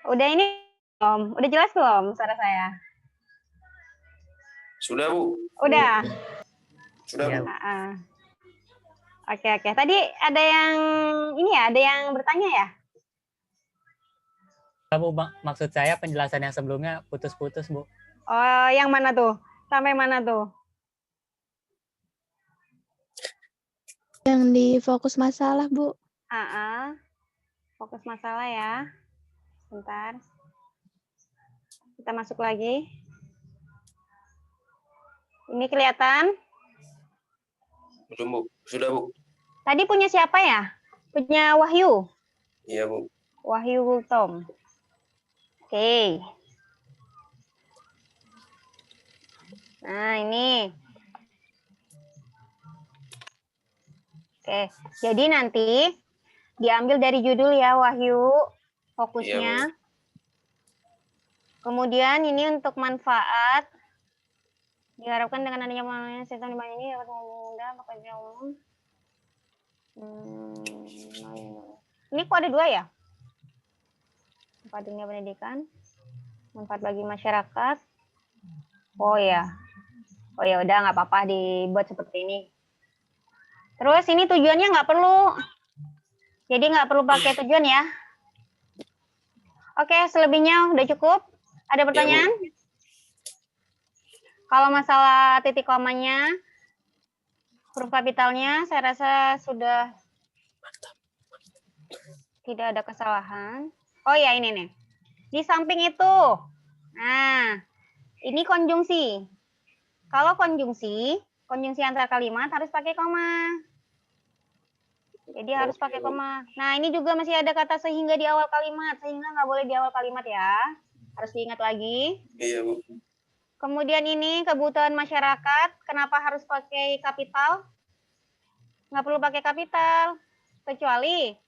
Udah ini belum? Udah jelas belum suara saya? Sudah, Bu. Udah. Sudah, Iya, Bu. Oke. Tadi ada yang ini ya, ada yang bertanya ya? Bu, maksud saya penjelasan yang sebelumnya putus-putus Bu. Oh, yang mana tuh? Sampai mana tuh? Yang di fokus masalah, Bu. Fokus masalah ya. Bentar. Kita masuk lagi. Ini kelihatan? Belum, Bu. Sudah, Bu. Tadi punya siapa ya? Punya Wahyu. Iya, Bu. Wahyu Gultom. Oke. Nah, ini. Oke. Jadi nanti diambil dari judul ya, Wahyu. Fokusnya. Iya, Kemudian ini untuk manfaat. Diharapkan dengan adanya sistem di ini dapat memudahkan pekerja umum. Ini kok ada 2 ya? Manfaat dunia pendidikan, manfaat bagi masyarakat. Oh ya udah nggak apa-apa dibuat seperti ini. Terus ini tujuannya nggak perlu, jadi nggak perlu pakai tujuan ya. Oke, selebihnya udah cukup. Ada pertanyaan? Kalau masalah titik komanya, huruf kapitalnya, saya rasa sudah tidak ada kesalahan. Oh ya, ini nih. Di samping itu, nah, ini konjungsi. Kalau konjungsi antar kalimat harus pakai koma. Jadi harus pakai koma. Nah, ini juga masih ada kata sehingga di awal kalimat. Sehingga nggak boleh di awal kalimat ya. Harus diingat lagi. Iya, Bu. Kemudian ini kebutuhan masyarakat. Kenapa harus pakai kapital? Nggak perlu pakai kapital. Kecuali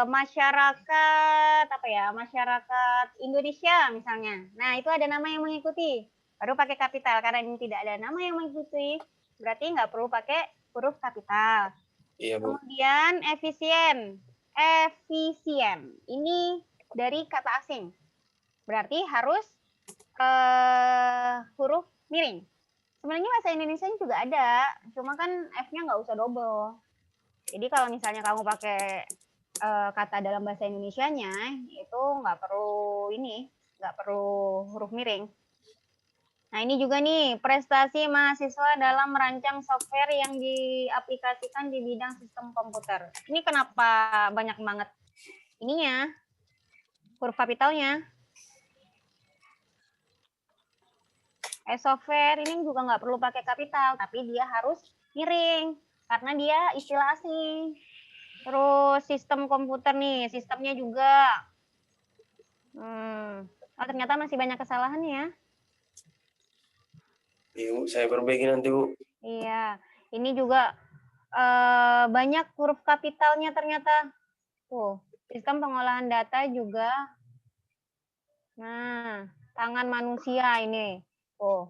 masyarakat masyarakat Indonesia misalnya. Nah, itu ada nama yang mengikuti. Baru pakai kapital. Karena ini tidak ada nama yang mengikuti, berarti nggak perlu pakai huruf kapital. Iya, Bu. Kemudian efisien. Ini dari kata asing. Berarti harus huruf miring. Sebenarnya bahasa Indonesia juga ada, cuma kan F-nya nggak usah double. Jadi kalau misalnya kamu pakai kata dalam bahasa Indonesianya, itu nggak perlu huruf miring. Nah, ini juga nih, prestasi mahasiswa dalam merancang software yang diaplikasikan di bidang sistem komputer. Ini kenapa banyak banget ininya, huruf kapitalnya. Software ini juga nggak perlu pakai kapital, tapi dia harus miring, karena dia istilah asing. Terus sistem komputer nih, sistemnya juga. Oh, ternyata masih banyak kesalahan ya. Iya, Bu. Saya perbaiki nanti, Bu. Iya, ini juga banyak huruf kapitalnya ternyata. Tuh, sistem pengolahan data juga. Nah, tangan manusia ini. Tuh.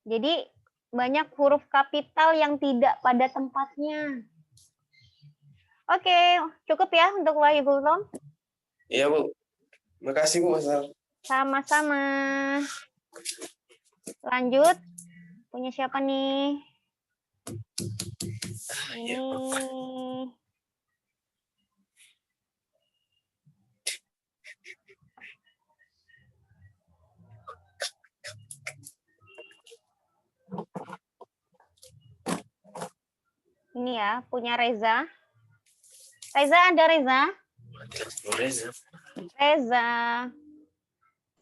Jadi banyak huruf kapital yang tidak pada tempatnya. Oke, cukup ya untuk Wahyu Gultom? Iya, Bu. Makasih, Bu, Mas. Sama-sama. Lanjut. Punya siapa nih? Ini. Ini ya, punya Reza. Reza, ada Reza? Reza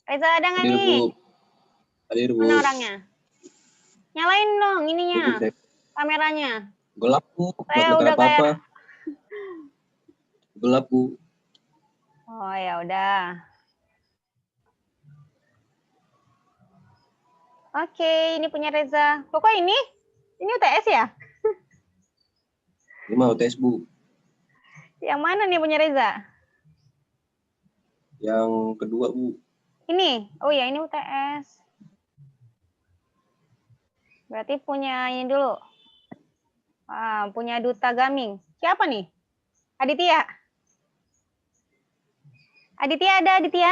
ada nggak nih? Hadir, Bu. Mana orangnya? Nyalain dong ininya, kameranya. Gelap, Bu. Saya udah apa-apa. Gelap, Bu. Oh, ya udah. Oke, ini punya Reza. Kok ini? Ini UTS ya? Ini mah UTS, Bu. Yang mana nih punya Reza? Yang kedua, Bu. Ini? Oh ya, ini UTS. Berarti punya ini dulu. Punya Duta Gaming. Siapa nih? Aditya? Aditya ada, Aditya?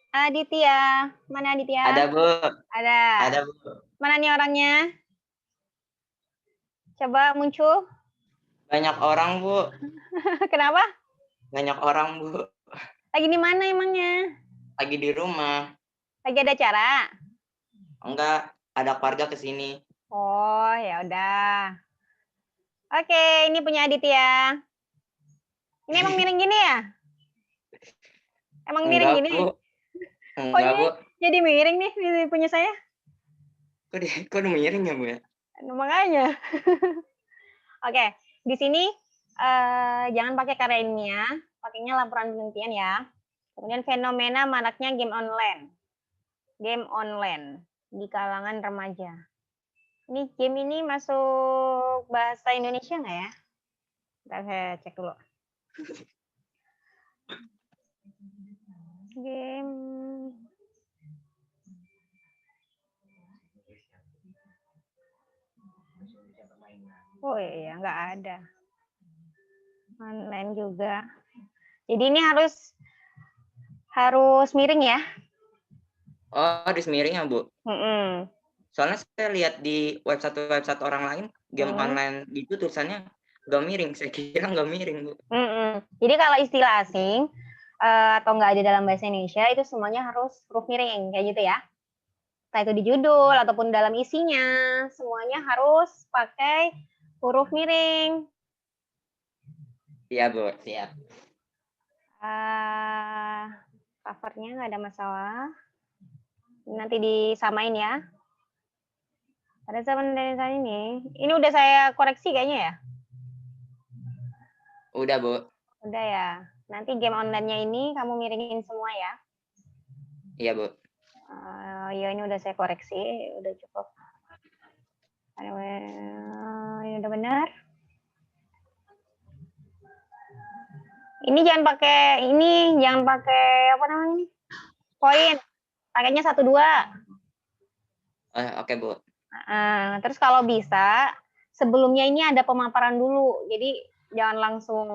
Aditya. Mana Aditya? Ada, Bu. Ada. Ada, Bu. Mana nih orangnya? Coba muncul. Banyak orang, Bu. Kenapa? Banyak orang, Bu. Lagi di mana emangnya? Lagi di rumah. Lagi ada acara? Enggak, ada keluarga ke sini. Oh, ya udah. Oke, ini punya Aditya. Ini emang miring gini ya? Emang miring Enggak, gini? Bu. Enggak, Bu. Jadi miring nih punya saya. Kok miring ya, Bu ya? Makanya. Oke, di sini jangan pakai karya ilmiah, pakainya laporan penelitian ya. Kemudian fenomena maraknya game online. Game online di kalangan remaja. Ini game ini masuk bahasa Indonesia nggak ya? Bentar, saya cek dulu. Game. Oh iya, nggak ada. Online juga. Jadi ini harus miring ya. Oh, harus miring ya, Bu? Mm-mm. Soalnya saya lihat di website orang lain, game Hmm. online gitu tulisannya nggak miring. Saya kira nggak miring, Bu. Jadi kalau istilah asing atau nggak ada dalam bahasa Indonesia itu semuanya harus huruf miring kayak gitu ya. Entah itu di judul ataupun dalam isinya, semuanya harus pakai huruf miring. Iya, Bu. Siap. Covernya nggak ada masalah. Nanti disamain ya. Pada zaman saat ini udah saya koreksi kayaknya ya. Udah, Bu. Udah ya. Nanti game online-nya ini kamu miringin semua ya. Iya, Bu. Ya ini udah saya koreksi, udah cukup. Ini udah benar. Ini jangan pakai apa namanya ini? Poin. Pakainya 1 2. Oke, Bu. Terus kalau bisa sebelumnya ini ada pemaparan dulu. Jadi jangan langsung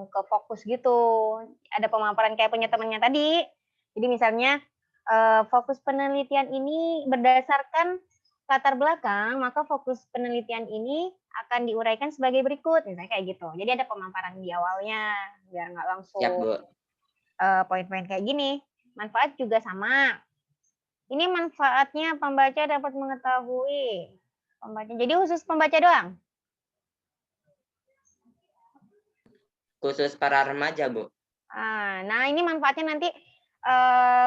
ke fokus gitu. Ada pemaparan kayak punya temannya tadi. Jadi misalnya fokus penelitian ini berdasarkan latar belakang, maka fokus penelitian ini akan diuraikan sebagai berikut, misalnya kayak gitu. Jadi ada pemaparan di awalnya, biar nggak langsung Siap, Bu. poin-poin kayak gini. Manfaat juga sama. Ini manfaatnya pembaca dapat mengetahui. Jadi khusus pembaca doang? Khusus para remaja, Bu. Nah ini manfaatnya nanti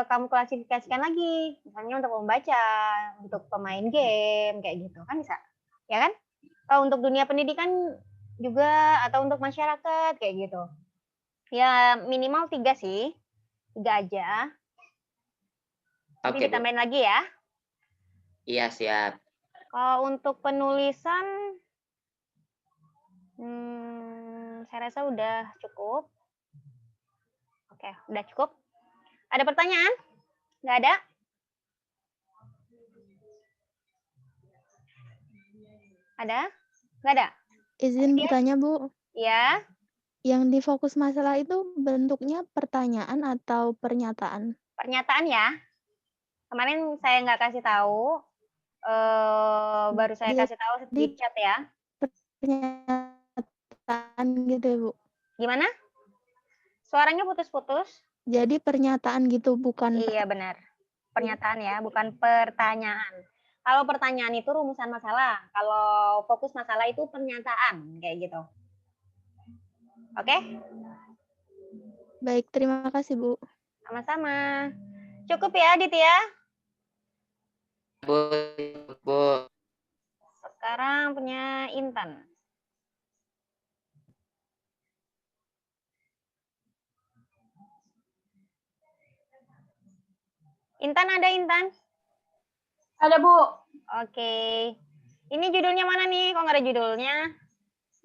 kamu klasifikasikan lagi, misalnya untuk membaca, untuk pemain game, kayak gitu kan bisa, ya kan? Kalau untuk dunia pendidikan juga atau untuk masyarakat kayak gitu, ya minimal 3 sih, 3 aja. Nanti Oke, Bu. ditambahin lagi ya. Iya, siap. Kalau untuk penulisan, saya rasa udah cukup. Oke, udah cukup. Ada pertanyaan? Nggak ada? Ada? Nggak ada? Izin bertanya, Bu. Ya. Yang di fokus masalah itu bentuknya pertanyaan atau pernyataan? Pernyataan ya. Kemarin saya nggak kasih tahu. Baru saya kasih tahu di chat ya. Pernyataan gitu ya, Bu? Gimana? Suaranya putus-putus. Jadi pernyataan gitu, bukan Iya benar. Pernyataan ya, bukan pertanyaan. Kalau pertanyaan itu rumusan masalah. Kalau fokus masalah itu pernyataan kayak gitu. Oke? Baik, terima kasih, Bu. Sama-sama. Cukup ya, Aditya? Bu. Sekarang punya Intan. Intan ada, Intan? Ada, Bu. Oke. Ini judulnya mana nih? Kok nggak ada judulnya?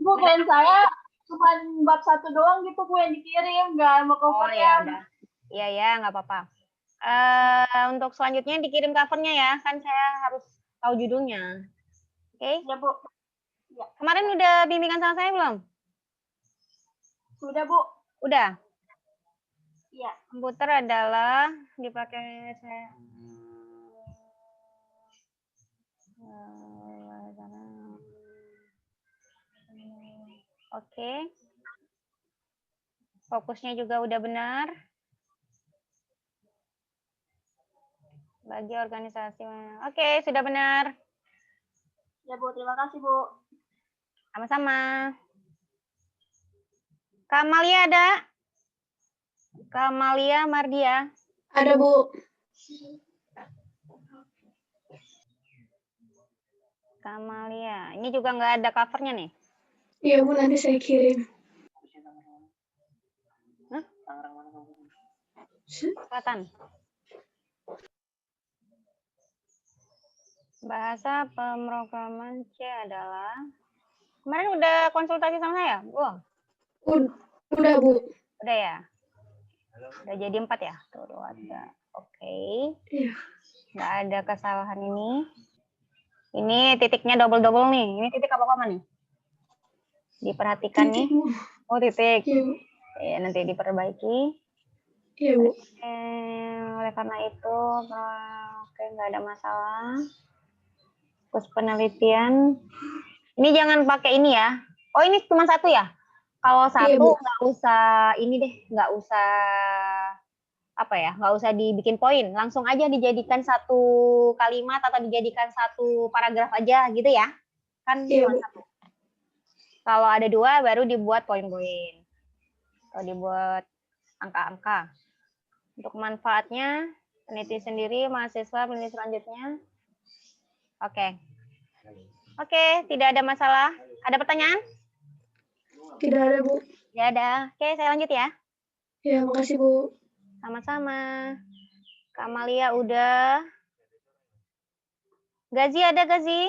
Bu, klien saya cuma bab 1 doang gitu, Bu, yang dikirim. Nggak mau Oh covernya. ya udah. Iya ya, nggak apa-apa. Untuk selanjutnya dikirim covernya ya. Kan saya harus tahu judulnya. Oke? Ya, Bu. Ya. Kemarin udah bimbingan sama saya belum? Sudah, Bu. Udah? Iya. Komputer adalah dipakai saya. Oke. Fokusnya juga udah benar. Bagi organisasi. Oke, sudah benar. Ya, Bu. Terima kasih, Bu. Sama-sama. Kamalia ada? Kamalia Mardia. Ada, Bu. Kamalia. Ini juga nggak ada covernya nih. Iya, Bu. Nanti saya kirim. Hah? Selatan. Bahasa pemrograman C adalah. Kemarin udah konsultasi sama saya? Belum? Udah, Bu. Udah ya? Udah jadi 4 ya? Tuh, 2, 3. Oke. Iya. Nggak ada kesalahan ini. Ini titiknya double-double nih. Ini titik apa koma nih? Diperhatikan nih. Bu. Oh, titik. Iya, Bu. Ya, nanti diperbaiki. Iya, Bu. Oleh karena itu, oke, nggak ada masalah. Terus penelitian. Ini jangan pakai ini ya. Oh, ini cuma satu ya? Kalau Iya, satu Bu. nggak usah ini deh, nggak usah apa ya, nggak usah dibikin poin. Langsung aja dijadikan satu kalimat atau dijadikan satu paragraf aja gitu ya. Kan Iya, cuma Bu. satu. Kalau ada dua baru dibuat poin-poin. Atau dibuat angka-angka. Untuk manfaatnya, peneliti sendiri, mahasiswa, peneliti selanjutnya. Oke. Oke, tidak ada masalah. Ada pertanyaan? Tidak ada, Bu. Ya ada. Oke, saya lanjut ya. Ya, makasih, Bu. Sama-sama. Kamalia udah. Gazi ada, Gazi?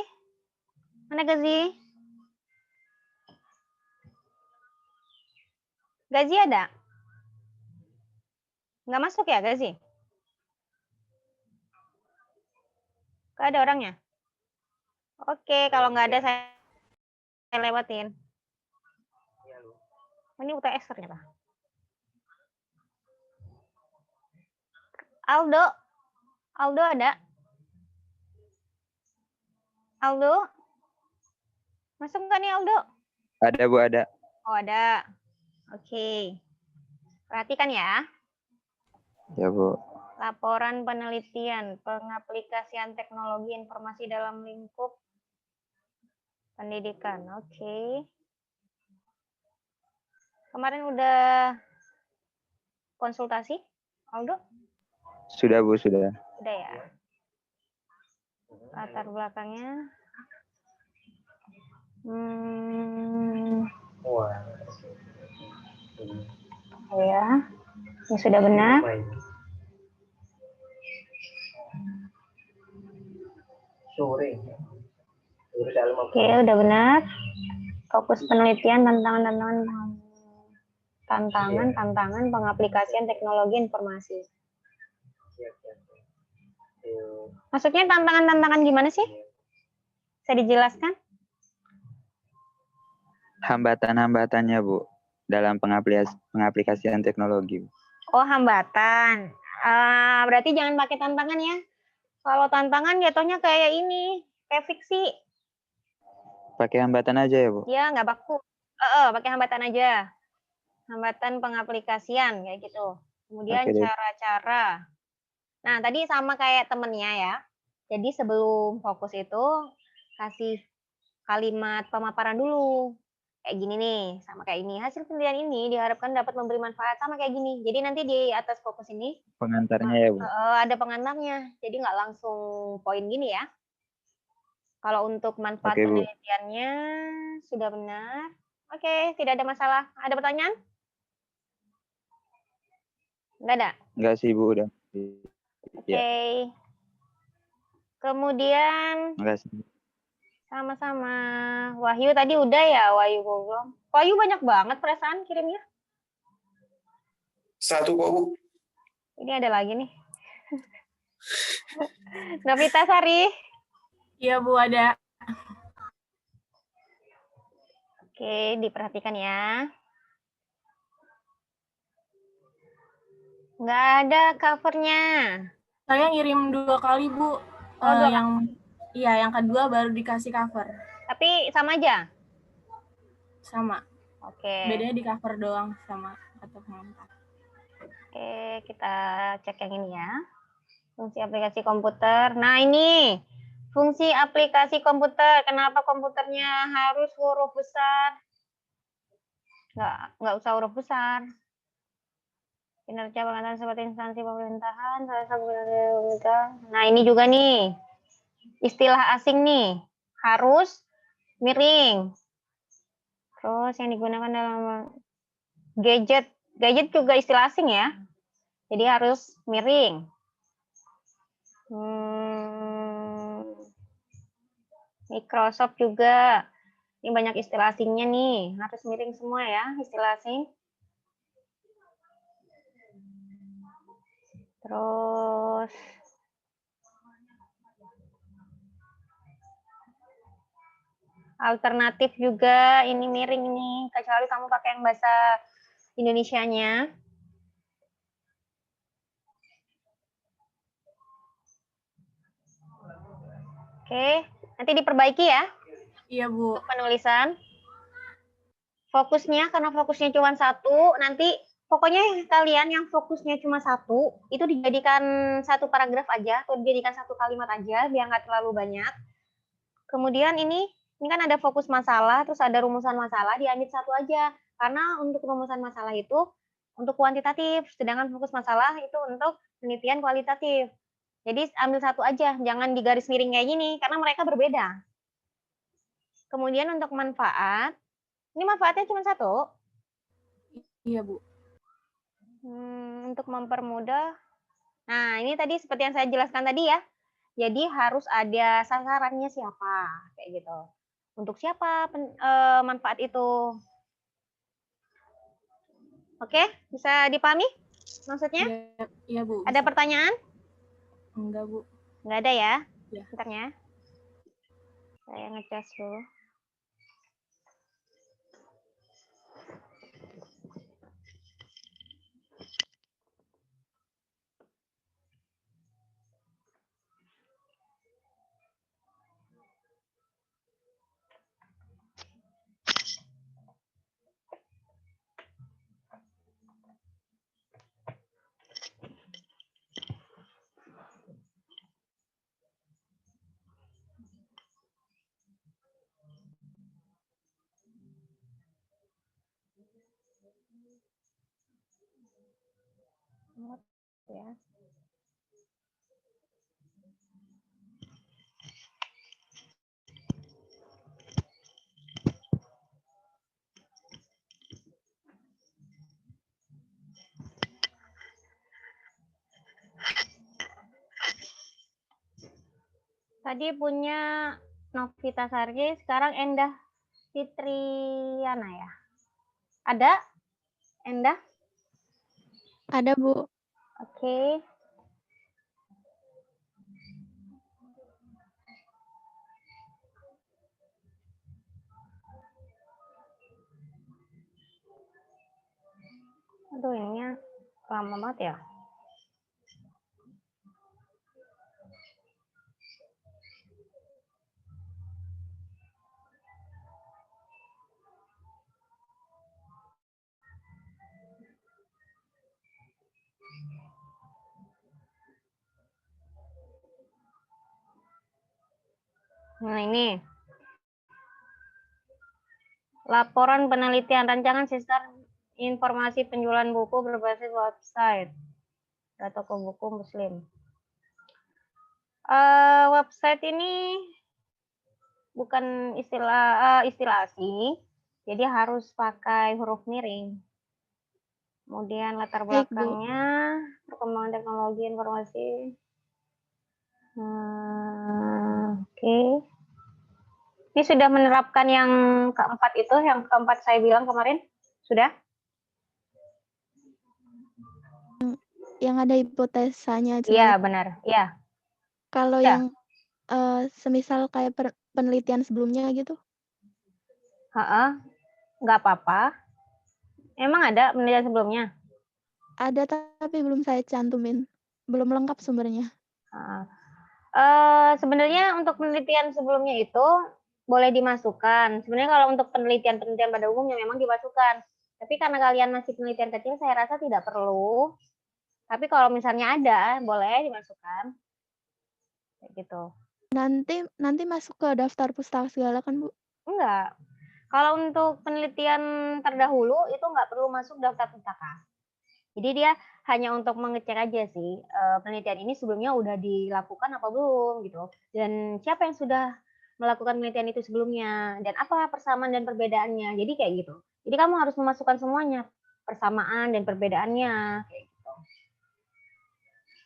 Mana Gazi? Gazi ada? Nggak masuk ya, Gazi? Nggak ada orangnya? Oke, kalau nggak ada saya lewatin. Ini UTS ternyata. Aldo? Aldo ada? Aldo? Masuk nggak nih Aldo? Ada Bu, ada. Oh ada. Oke. Perhatikan ya. Ya Bu. Laporan penelitian pengaplikasian teknologi informasi dalam lingkup pendidikan. Oke. Kemarin udah konsultasi, Aldo? Sudah Bu, sudah. Udah ya. Latar belakangnya. Ya, ini sudah benar. Oke, udah benar. Fokus penelitian tantangan pengaplikasian teknologi informasi. Maksudnya tantangan gimana sih? Bisa dijelaskan? Hambatan-hambatannya Bu dalam pengaplikasian teknologi. Oh, hambatan. Berarti jangan pakai tantangan ya. Kalau tantangan jatuhnya kayak ini, kayak fiksi. Pakai hambatan aja ya Bu? Ya, nggak baku. Pakai hambatan aja. Hambatan pengaplikasian kayak gitu. Kemudian cara-cara. Nah, tadi sama kayak temennya ya. Jadi sebelum fokus itu kasih kalimat pemaparan dulu. Kayak gini nih, sama kayak ini. Hasil penelitian ini diharapkan dapat memberi manfaat sama kayak gini. Jadi nanti di atas fokus ini pengantarnya ya Bu? ada pengantarnya. Jadi nggak langsung poin gini ya. Kalau untuk manfaat penelitiannya sudah benar. Oke, tidak ada masalah. Ada pertanyaan? Nggak ada? Nggak sih Bu, udah. Oke. Kemudian Nggak sih. sama-sama. Wahyu tadi udah ya, Wahyu belum. Wahyu banyak banget perasaan kirimnya. Satu kok, Bu. Ini ada lagi nih. Novita Sari. Iya, Bu, ada. Oke, diperhatikan ya. Nggak ada covernya. Saya ngirim 2 kali, Bu. Yang kedua baru dikasih cover. Tapi sama aja? Sama. Oke. Bedanya di cover doang sama atau pengantar. Oke, kita cek yang ini ya. Fungsi aplikasi komputer. Nah, ini fungsi aplikasi komputer. Kenapa komputernya harus huruf besar? Nggak usah huruf besar. Kinerja pengantar seperti instansi pemerintahan, salah satu pemerintah. Nah, ini juga nih. Istilah asing nih. Harus miring. Terus yang digunakan dalam gadget. Gadget juga istilah asing ya. Jadi harus miring. Microsoft juga. Ini banyak istilah asingnya nih. Harus miring semua ya istilah asing. Terus Alternatif juga ini miring nih, kecuali kamu pakai yang bahasa Indonesianya. Oke, nanti diperbaiki ya. Iya, Bu. Untuk penulisan. Fokusnya, karena fokusnya cuma satu, nanti pokoknya kalian yang fokusnya cuma satu, itu dijadikan satu paragraf aja, atau dijadikan satu kalimat aja, biar nggak terlalu banyak. Kemudian ini kan ada fokus masalah, terus ada rumusan masalah, diambil satu aja. Karena untuk rumusan masalah itu untuk kuantitatif, sedangkan fokus masalah itu untuk penelitian kualitatif. Jadi ambil satu aja, jangan di garis miring kayak gini, karena mereka berbeda. Kemudian untuk manfaat, ini manfaatnya cuma satu. Iya, Bu. Untuk mempermudah, nah ini tadi seperti yang saya jelaskan tadi ya. Jadi harus ada sasarannya siapa, kayak gitu. Untuk siapa manfaat itu? Oke, bisa dipahami maksudnya? Iya, Bu. Ada pertanyaan? Enggak, Bu. Enggak ada ya? Ya. Bentar ya. Saya ngecas dulu. Ya. Tadi punya Novita Sargi, sekarang Endah Fitriana ya. Ada? Endah? Ada, Bu. Oke. Aduh, ininya lama banget ya. Nah, ini. Laporan penelitian rancangan sistem informasi penjualan buku berbasis website dan toko buku Muslim. Website ini bukan istilah asing, jadi harus pakai huruf miring. Kemudian latar belakangnya, perkembangan teknologi informasi. Oke. Ini sudah menerapkan yang keempat itu, yang keempat saya bilang kemarin? Sudah? Yang ada hipotesanya. Iya, benar. Iya. Kalau yang semisal kayak penelitian sebelumnya gitu? Nggak apa-apa. Emang ada penelitian sebelumnya? Ada, tapi belum saya cantumin. Belum lengkap sumbernya. Sebenarnya untuk penelitian sebelumnya itu boleh dimasukkan. Sebenarnya kalau untuk penelitian pada umumnya memang dimasukkan. Tapi karena kalian masih penelitian kecil, saya rasa tidak perlu. Tapi kalau misalnya ada, boleh dimasukkan. Kayak gitu. Nanti masuk ke daftar pustaka segala kan, Bu? Enggak. Kalau untuk penelitian terdahulu itu nggak perlu masuk daftar pustaka. Jadi dia hanya untuk mengecek aja sih penelitian ini sebelumnya udah dilakukan apa belum gitu. Dan siapa yang sudah melakukan penelitian itu sebelumnya dan apa persamaan dan perbedaannya. Jadi kayak gitu. Jadi kamu harus memasukkan semuanya, persamaan dan perbedaannya kayak gitu.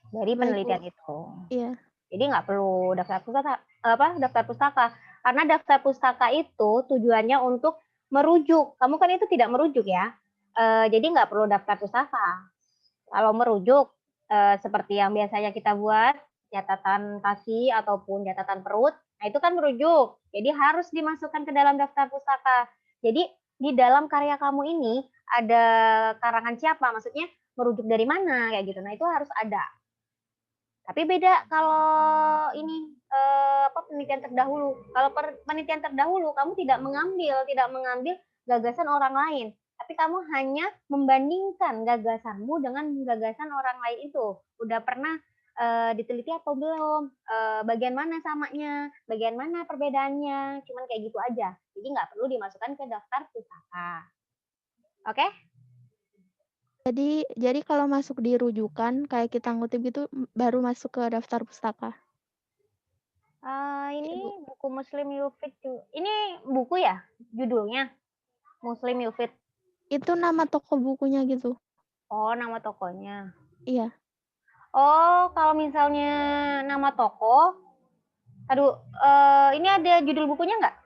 Dari penelitian itu. Iya. Jadi nggak perlu daftar pustaka. Karena daftar pustaka itu tujuannya untuk merujuk. Kamu kan itu tidak merujuk ya. Jadi nggak perlu daftar pustaka. Kalau merujuk seperti yang biasanya kita buat catatan kaki ataupun catatan perut, Nah, itu kan merujuk. Jadi harus dimasukkan ke dalam daftar pustaka. Jadi di dalam karya kamu ini ada karangan siapa? Maksudnya merujuk dari mana kayak gitu. Nah, itu harus ada. Tapi beda kalau ini penelitian terdahulu. Kalau penelitian terdahulu kamu tidak mengambil gagasan orang lain, tapi kamu hanya membandingkan gagasanmu dengan gagasan orang lain itu. Udah pernah diteliti atau belum? Bagian mana samanya? Bagian mana perbedaannya? Cuman kayak gitu aja. Jadi nggak perlu dimasukkan ke daftar pustaka. Oke? Jadi kalau masuk di rujukan kayak kita ngutip gitu baru masuk ke daftar pustaka. Ini buku Muslim Yufid. Ini buku ya judulnya Muslim Yufid. Itu nama toko bukunya gitu. Oh, nama tokonya. Iya. Oh, kalau misalnya nama toko, aduh, ini ada judul bukunya nggak?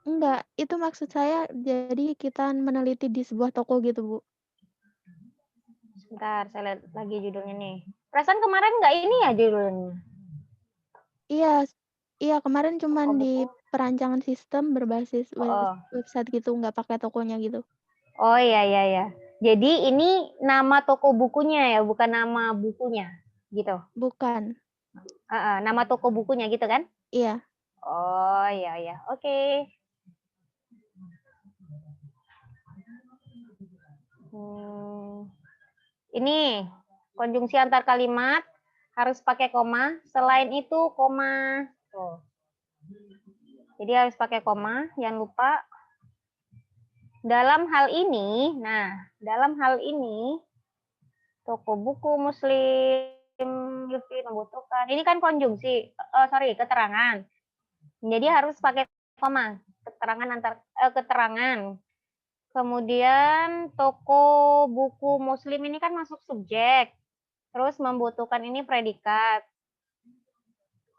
Enggak, itu maksud saya jadi kita meneliti di sebuah toko gitu, Bu. Sebentar, saya lihat lagi judulnya nih. Perasaan kemarin nggak ini ya judulnya? Iya kemarin cuman di buku. perancangan sistem berbasis website gitu, nggak pakai tokonya gitu. Oh iya. Jadi ini nama toko bukunya ya, bukan nama bukunya, gitu. Bukan. Nama toko bukunya gitu kan? Iya. Oh iya. Oke. Ini konjungsi antar kalimat harus pakai koma. Selain itu koma. Oh. Jadi harus pakai koma, jangan lupa. Dalam hal ini, toko buku Muslim Yufid membutuhkan. Ini kan konjungsi, keterangan. Jadi harus pakai koma, keterangan. Kemudian toko buku Muslim ini kan masuk subjek. Terus membutuhkan ini predikat.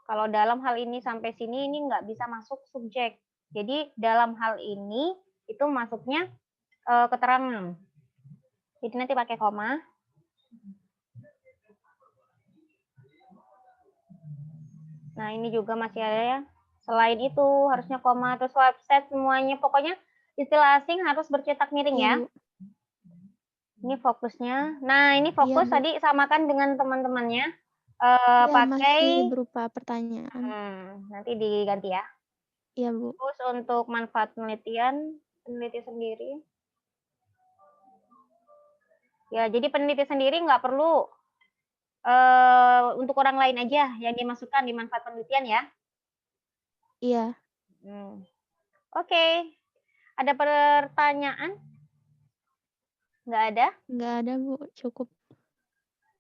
Kalau dalam hal ini sampai sini ini nggak bisa masuk subjek. Jadi dalam hal ini itu masuknya keterangan. Jadi nanti pakai koma. Nah ini juga masih ada ya. Selain itu harusnya koma, terus website semuanya. Pokoknya istilah asing harus bercetak miring ya. Ini fokusnya. Nah ini fokus tadi samakan dengan teman-temannya. Pakai masih berupa pertanyaan. Nanti diganti ya. Iya, Bu. Terus untuk manfaat peneliti sendiri. Ya, jadi peneliti sendiri nggak perlu untuk orang lain aja yang dimasukkan di manfaat penelitian ya. Iya. Oke. Ada pertanyaan? Nggak ada? Nggak ada, Bu. Cukup.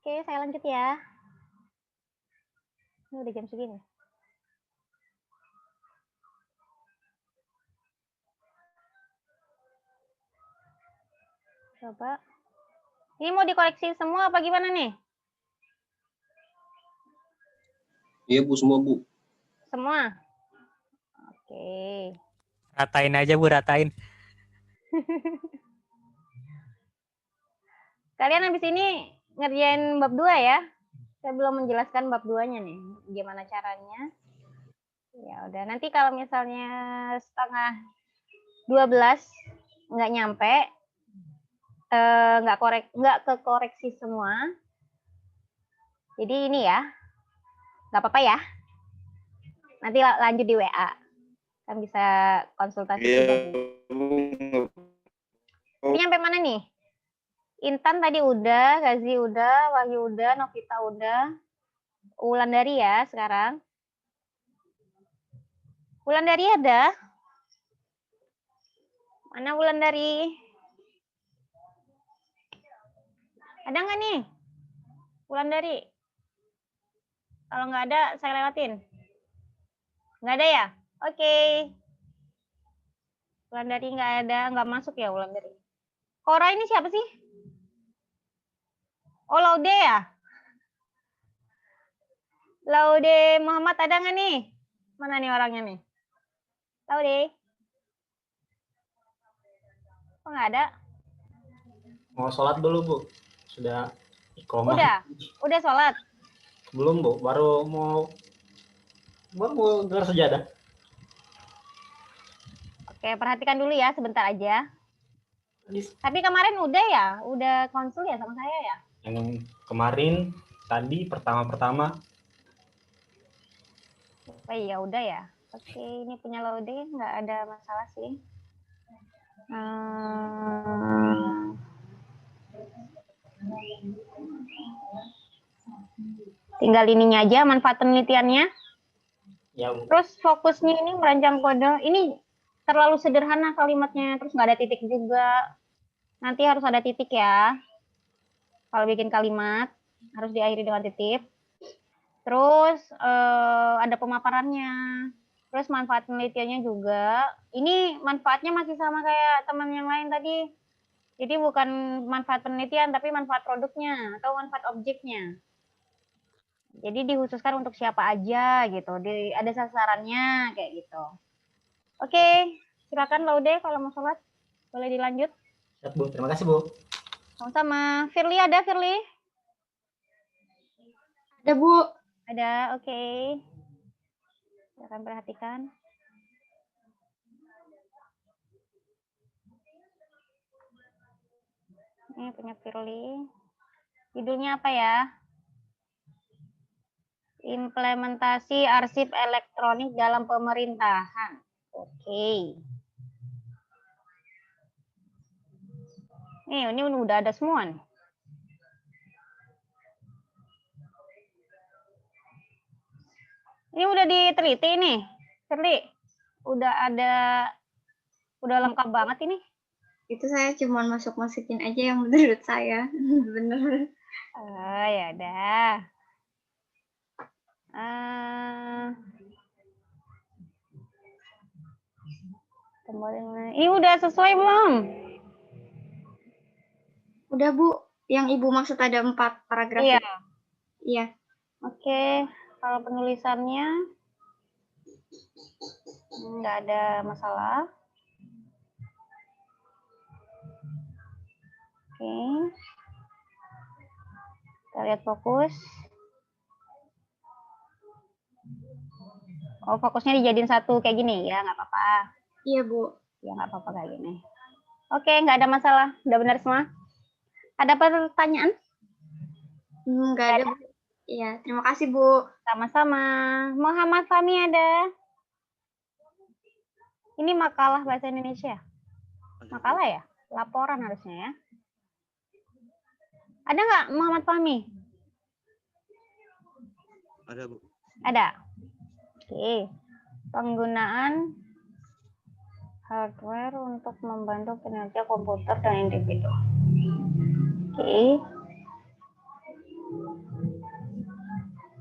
Oke, saya lanjut ya. Ini udah jam segini. Coba. Ini mau dikoreksi semua apa gimana nih? Iya, Bu, semua, Bu. Semua? Oke. Ratain aja, Bu, ratain. Kalian habis ini ngerjain bab 2 ya? Saya belum menjelaskan bab 2-nya nih. Gimana caranya? Ya udah, nanti kalau misalnya 11:30 nggak nyampe, nggak kekoreksi semua. Jadi ini ya, nggak apa-apa ya. Nanti lanjut di WA. Kan bisa konsultasi. Ini sampai mana nih? Intan tadi udah, Gazi udah, Wahyu udah, Novita udah. Wulandari ya sekarang. Wulandari ada? Mana Wulandari? Ada nggak nih? Wulandari? Kalau nggak ada, saya lewatin. Nggak ada ya? Oke. Wulandari nggak ada, nggak masuk ya Wulandari. Kora ini siapa sih? Oh, Laude ya? Laude Muhammad ada nggak nih? Mana nih orangnya nih? Laude? Kok nggak ada? Mau sholat dulu, Bu. Sudah iqomah. Udah sholat? Belum, Bu. Baru mau Baru mau gelar sejadah. Oke, perhatikan dulu ya, sebentar aja. Tapi kemarin udah konsul ya sama saya ya? Yang kemarin tadi pertama-pertama. Oh iya, udah ya. Oke, ini punya Laude nggak ada masalah sih. Tinggal ininya aja, manfaat penelitiannya. Ya. Terus fokusnya ini merancang kode. Ini terlalu sederhana kalimatnya, terus nggak ada titik juga. Nanti harus ada titik ya. Kalau bikin kalimat harus diakhiri dengan titik. Terus ada pemaparannya. Terus manfaat penelitiannya juga. Ini manfaatnya masih sama kayak teman yang lain tadi. Jadi bukan manfaat penelitian, tapi manfaat produknya atau manfaat objeknya. Jadi dikhususkan untuk siapa aja gitu. Ada sasarannya kayak gitu. Oke, silakan Laude kalau mau sholat. Boleh dilanjut. Siap, Bu. Terima kasih, Bu. Sama-sama. Firly ada, Firly? Ada, Bu. Ada, oke. Silakan perhatikan. Ini punya Firly. Judulnya apa ya? Implementasi arsip elektronik dalam pemerintahan. Oke. Ini udah ada semua nih. Ini udah diteliti nih, Firly. Udah lengkap banget ini. Itu saya cuma masukin aja yang menurut saya. Bener. Oh, ya udah. Ini udah sesuai belum? Udah, Bu. Yang Ibu maksud ada 4 paragraf. Iya. Ya? Iya. Oke, kalau penulisannya nggak ada masalah. Oke. Kita lihat fokus. Oh, fokusnya dijadiin satu kayak gini ya, nggak apa-apa. Iya, Bu. Ya, nggak apa-apa kayak gini. Oke, nggak ada masalah. Udah benar semua? Ada pertanyaan? Nggak ada, Bu. Iya, terima kasih, Bu. Sama-sama. Muhammad Fahmi ada? Ini makalah bahasa Indonesia. Makalah ya? Laporan harusnya ya. Ada nggak Muhammad Fahmi? Ada, Bu. Ada. Oke. Penggunaan hardware untuk membantu kinerja komputer dan individu. Oke.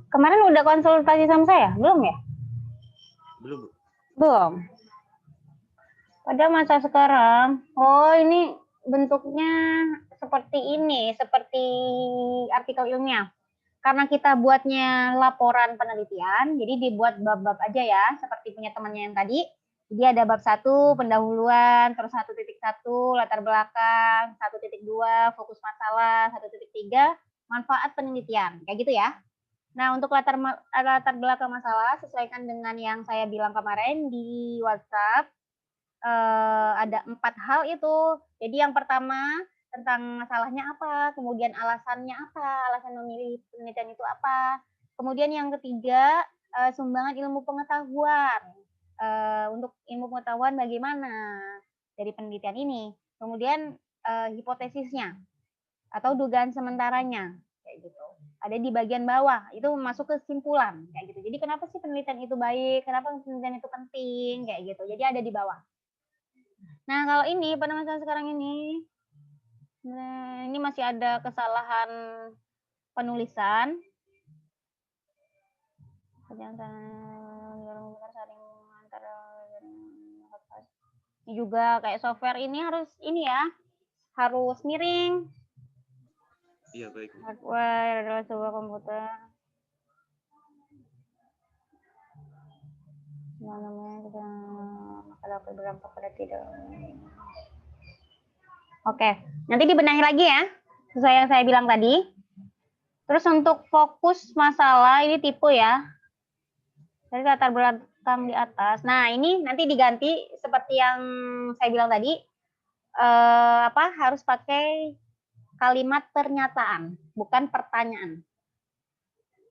Kemarin udah konsultasi sama saya? Belum ya? Belum, Bu. Belum. Pada masa sekarang, oh ini bentuknya seperti ini, seperti artikel ilmiah. Karena kita buatnya laporan penelitian, jadi dibuat bab-bab aja ya, seperti punya temannya yang tadi. Jadi ada bab 1, pendahuluan, terus 1.1, latar belakang, 1.2, fokus masalah, 1.3, manfaat penelitian. Kayak gitu ya. Nah, untuk latar belakang masalah, sesuaikan dengan yang saya bilang kemarin di WhatsApp. Ada 4 hal itu. Jadi yang pertama tentang masalahnya apa, kemudian alasannya apa, alasan memilih penelitian itu apa. Kemudian yang ketiga sumbangan ilmu pengetahuan. Untuk ilmu pengetahuan bagaimana dari penelitian ini. Kemudian hipotesisnya atau dugaan sementaranya kayak gitu. Ada di bagian bawah, itu masuk ke kesimpulan kayak gitu. Jadi kenapa sih penelitian itu baik, kenapa penelitian itu penting kayak gitu. Jadi ada di bawah. Nah, kalau ini pada masa sekarang ini masih ada kesalahan penulisan. Ini juga kayak software ini harus harus miring. Iya, baik. Hardware adalah sebuah komputer. Berdampak pada tidak. Oke, nanti dibenahi lagi ya, sesuai yang saya bilang tadi. Terus untuk fokus masalah ini tipe ya. Jadi latar belakang di atas. Nah, ini nanti diganti seperti yang saya bilang tadi, harus pakai kalimat pernyataan, bukan pertanyaan.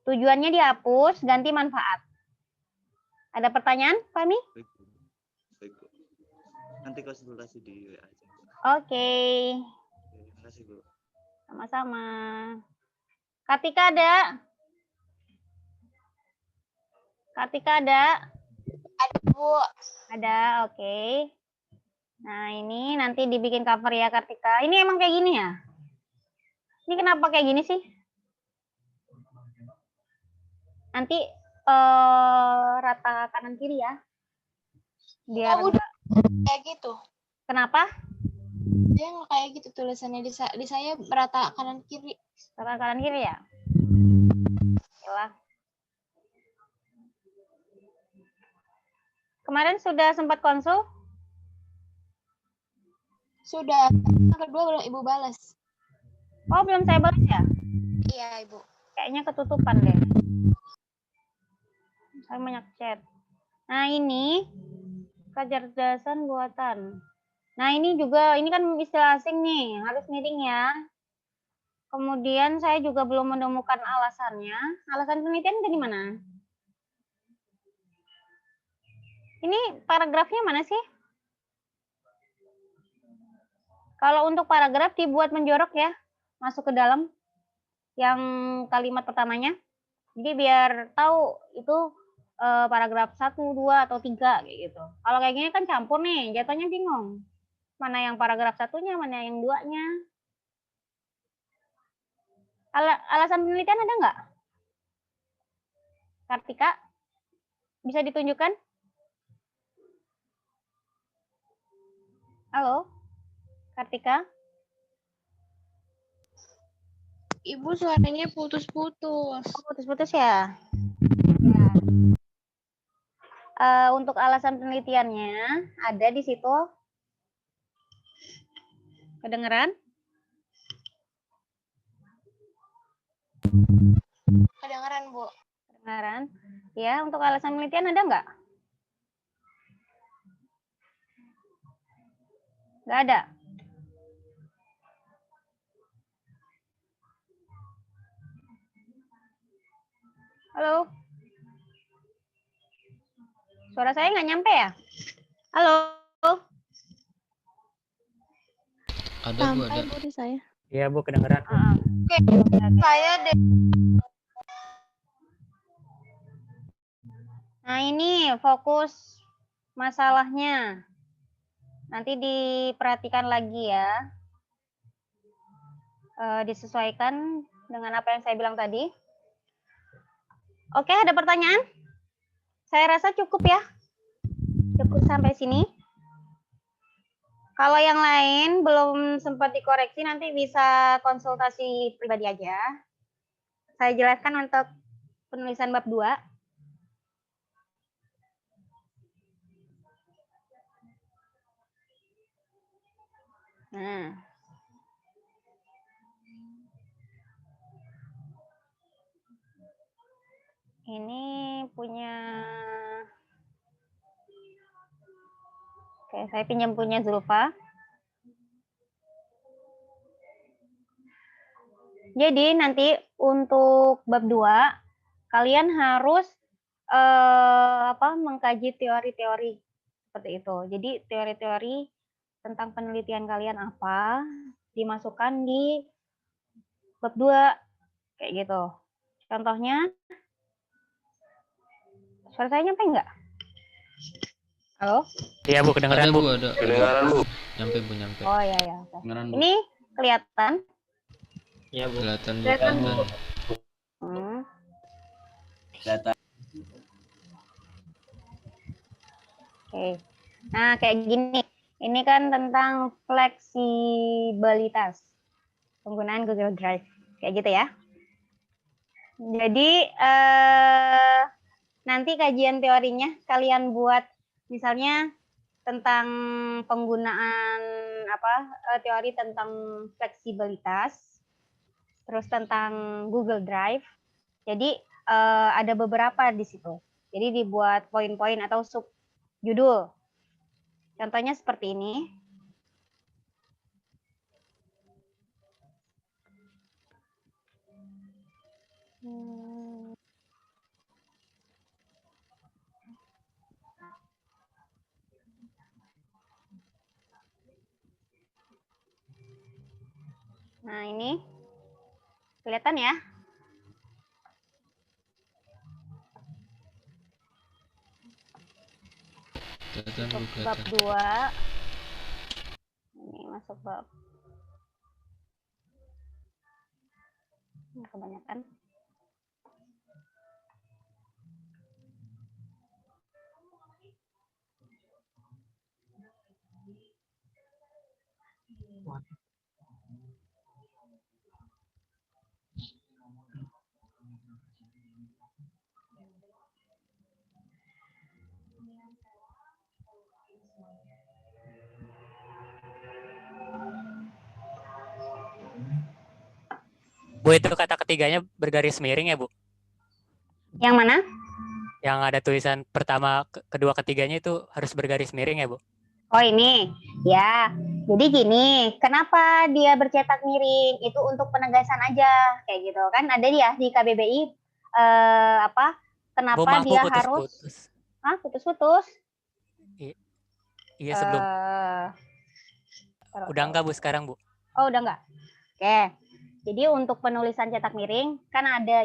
Tujuannya dihapus, ganti manfaat. Ada pertanyaan, Fahmi? Baik, Bu. Nanti konsultasi di WA aja. Oke. Terima kasih, Bu. Sama-sama. Kartika ada? Kartika ada? Ada, Bu. Ada, oke. Nah, ini nanti dibikin cover ya, Kartika. Ini emang kayak gini ya? Ini kenapa kayak gini sih? Nanti rata kanan kiri ya. Biar udah kayak gitu. Kenapa? Dia nggak kayak gitu tulisannya di saya rata kanan kiri. Rata kanan kiri ya? Yalah. Kemarin sudah sempat konsul? Sudah. Yang kedua belum Ibu balas. Oh, belum saya balas ya? Iya, Ibu. Kayaknya ketutupan deh. Saya banyak chat. Nah, ini kecerdasan buatan. Nah, ini juga, ini kan istilah asing nih, harus meeting ya. Kemudian saya juga belum menemukan alasannya. Alasan penelitian dari mana? Ini paragrafnya mana sih? Kalau untuk paragraf dibuat menjorok ya, masuk ke dalam yang kalimat pertamanya. Jadi biar tahu itu paragraf 1, 2, atau 3 kayak gitu. Kalau kayak gini kan campur nih, jatuhnya bingung. Mana yang paragraf satunya, mana yang 2-nya. Alasan penelitian ada nggak? Kartika, bisa ditunjukkan? Halo, Kartika? Ibu suaranya putus-putus. Oh, putus-putus ya? Ya. Untuk alasan penelitiannya ada di situ. Kedengeran? Kedengeran, Bu. Kedengeran. Ya, untuk alasan penelitian ada nggak? Nggak ada. Halo? Suara saya nggak nyampe ya? Halo? Ada, Bu, ada. Sampai Bu di saya. Iya, Bu, kedengeran. Oke, saya deh. Nah, ini fokus masalahnya. Nanti diperhatikan lagi ya. Disesuaikan dengan apa yang saya bilang tadi. Oke, ada pertanyaan? Saya rasa cukup ya. Cukup sampai sini. Kalau yang lain belum sempat dikoreksi, nanti bisa konsultasi pribadi aja. Saya jelaskan untuk penulisan bab 2. Nah. Ini punya... Oke, saya pinjam punya Zulfa. Jadi nanti untuk bab 2, kalian harus mengkaji teori-teori seperti itu. Jadi teori-teori tentang penelitian kalian apa, dimasukkan di bab 2, kayak gitu. Contohnya, suara saya nyampe nggak? Halo? Iya, Bu, kedengeran, Ada, Bu. Bu, ada. Kedengaran, Bu. Nyampe, Bu, nyampe. Oh iya ya. Kedengaran, Bu. Ini kelihatan? Iya, Bu. Kelihatan, Bu. Kelihatan, Bu. Kelihatan. Kelihatan. Oke. Nah, kayak gini. Ini kan tentang fleksibilitas penggunaan Google Drive. Kayak gitu ya. Jadi, nanti kajian teorinya kalian buat misalnya tentang penggunaan teori tentang fleksibilitas, terus tentang Google Drive. Jadi ada beberapa di situ Jadi dibuat poin-poin atau sub judul. Contohnya seperti ini. Nah, ini kelihatan ya? Masuk bab 2. Ini masuk bab. Ini kebanyakan. Bu, itu kata ketiganya bergaris miring ya, Bu? Yang mana? Yang ada tulisan pertama, kedua, ketiganya itu harus bergaris miring ya, Bu? Oh, ini. Ya. Jadi gini, kenapa dia bercetak miring? Itu untuk penegasan aja, kayak gitu kan. Ada dia di KBBI kenapa Bu, dia putus, harus putus. Putus-putus? Iya, sebelum. Udah enggak, Bu, sekarang, Bu? Oh, udah enggak. Oke. Jadi untuk penulisan cetak miring kan ada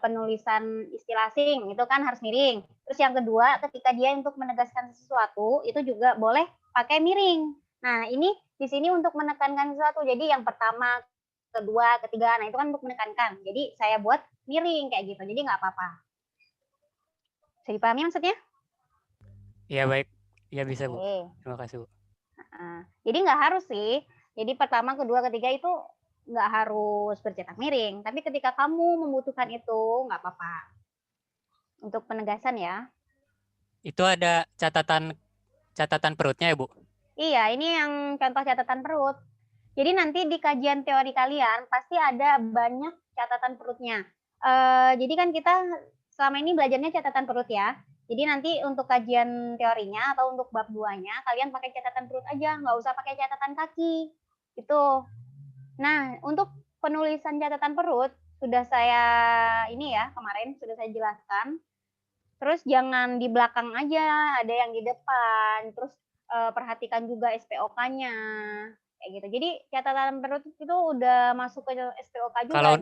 penulisan istilah asing, itu kan harus miring. Terus yang kedua, ketika dia untuk menegaskan sesuatu, itu juga boleh pakai miring. Nah, ini di sini untuk menekankan sesuatu. Jadi yang pertama, kedua, ketiga, nah itu kan untuk menekankan. Jadi saya buat miring kayak gitu. Jadi nggak apa-apa. Bisa dipahami maksudnya? Iya, baik. Iya, bisa, Bu. Oke. Terima kasih, Bu. Jadi nggak harus sih. Jadi pertama, kedua, ketiga itu nggak harus bercetak miring. Tapi ketika kamu membutuhkan itu, nggak apa-apa. Untuk penegasan ya. Itu ada catatan perutnya ya, Bu? Iya, ini yang contoh catatan perut. Jadi nanti di kajian teori kalian pasti ada banyak catatan perutnya. Jadi kan kita selama ini belajarnya catatan perut ya. Jadi nanti untuk kajian teorinya atau untuk bab 2-nya kalian pakai catatan perut aja, nggak usah pakai catatan kaki. Gitu. Nah, untuk penulisan catatan perut sudah saya kemarin sudah saya jelaskan. Terus jangan di belakang aja, ada yang di depan. Terus perhatikan juga SPOK-nya. Kayak gitu. Jadi catatan perut itu udah masuk ke SPOK juga.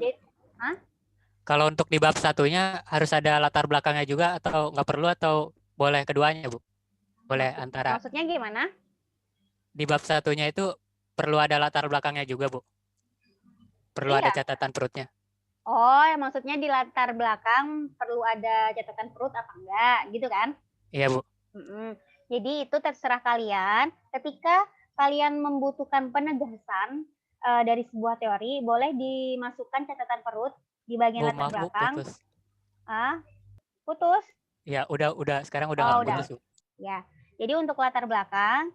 Kalau untuk di bab satunya harus ada latar belakangnya juga atau nggak perlu atau boleh keduanya, Bu? Boleh antara. Maksudnya gimana? Di bab satunya itu perlu ada latar belakangnya juga, Bu? Perlu ada catatan perutnya? Oh, maksudnya di latar belakang perlu ada catatan perut apa enggak, gitu kan? Iya, Bu. Jadi itu terserah kalian. Ketika kalian membutuhkan penegasan dari sebuah teori, boleh dimasukkan catatan perut di bagian latar belakang. Putus. Putus? Ya, udah. Sekarang udah nggak putus, Bu. Ya, jadi untuk latar belakang,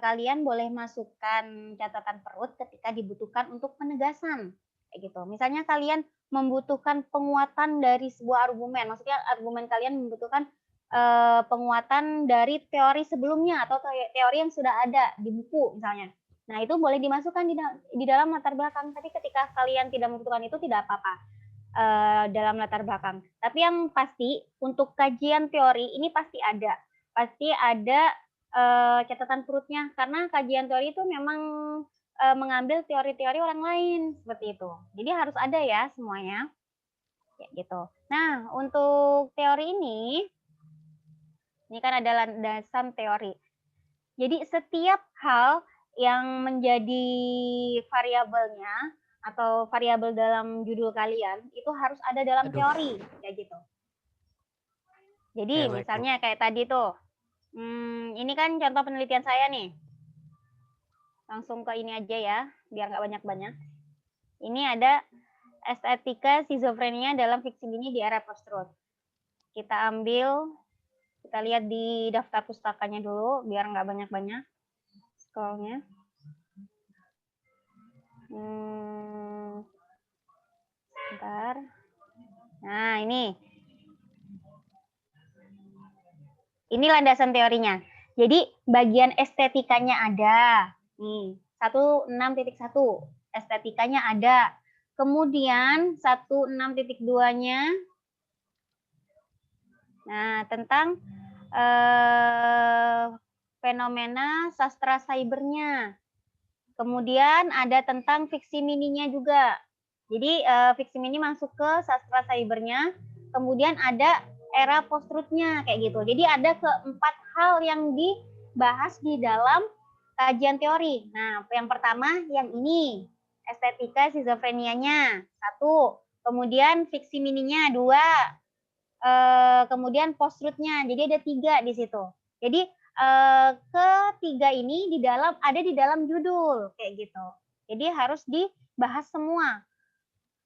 kalian boleh masukkan catatan perut ketika dibutuhkan untuk penegasan. Kayak gitu. Misalnya kalian membutuhkan penguatan dari sebuah argumen, maksudnya argumen kalian membutuhkan penguatan dari teori sebelumnya atau teori yang sudah ada di buku misalnya. Nah, itu boleh dimasukkan di dalam latar belakang. Tapi ketika kalian tidak membutuhkan itu tidak apa-apa dalam latar belakang. Tapi yang pasti untuk kajian teori ini pasti ada catatan perutnya karena kajian teori itu memang mengambil teori-teori orang lain seperti itu. Jadi harus ada ya semuanya. Ya, gitu. Nah, untuk teori ini kan ada landasan teori. Jadi setiap hal yang menjadi variabelnya atau variabel dalam judul kalian itu harus ada dalam teori, kayak gitu. Jadi misalnya kayak tadi tuh, ini kan contoh penelitian saya nih. Langsung ke ini aja ya, biar nggak banyak-banyak. Ini ada estetika skizofrenia dalam fiksi mini di era post-truth. Kita ambil, kita lihat di daftar pustakanya dulu, biar nggak banyak-banyak scrollnya. Bentar. Nah, ini. Ini landasan teorinya. Jadi bagian estetikanya ada. Nih, 16.1. Estetikanya ada. Kemudian 16.2-nya nah, tentang fenomena sastra cybernya. Kemudian ada tentang fiksi mininya juga. Jadi fiksi mini masuk ke sastra cybernya. Kemudian ada era post-truth-nya kayak gitu. Jadi ada keempat hal yang dibahas di dalam kajian teori. Nah, yang pertama yang ini, estetika skizofrenianya 1. Kemudian fiksi mininya 2. Kemudian post-truth-nya. Jadi ada 3 di situ. Jadi ketiga ini ada di dalam judul kayak gitu. Jadi harus dibahas semua.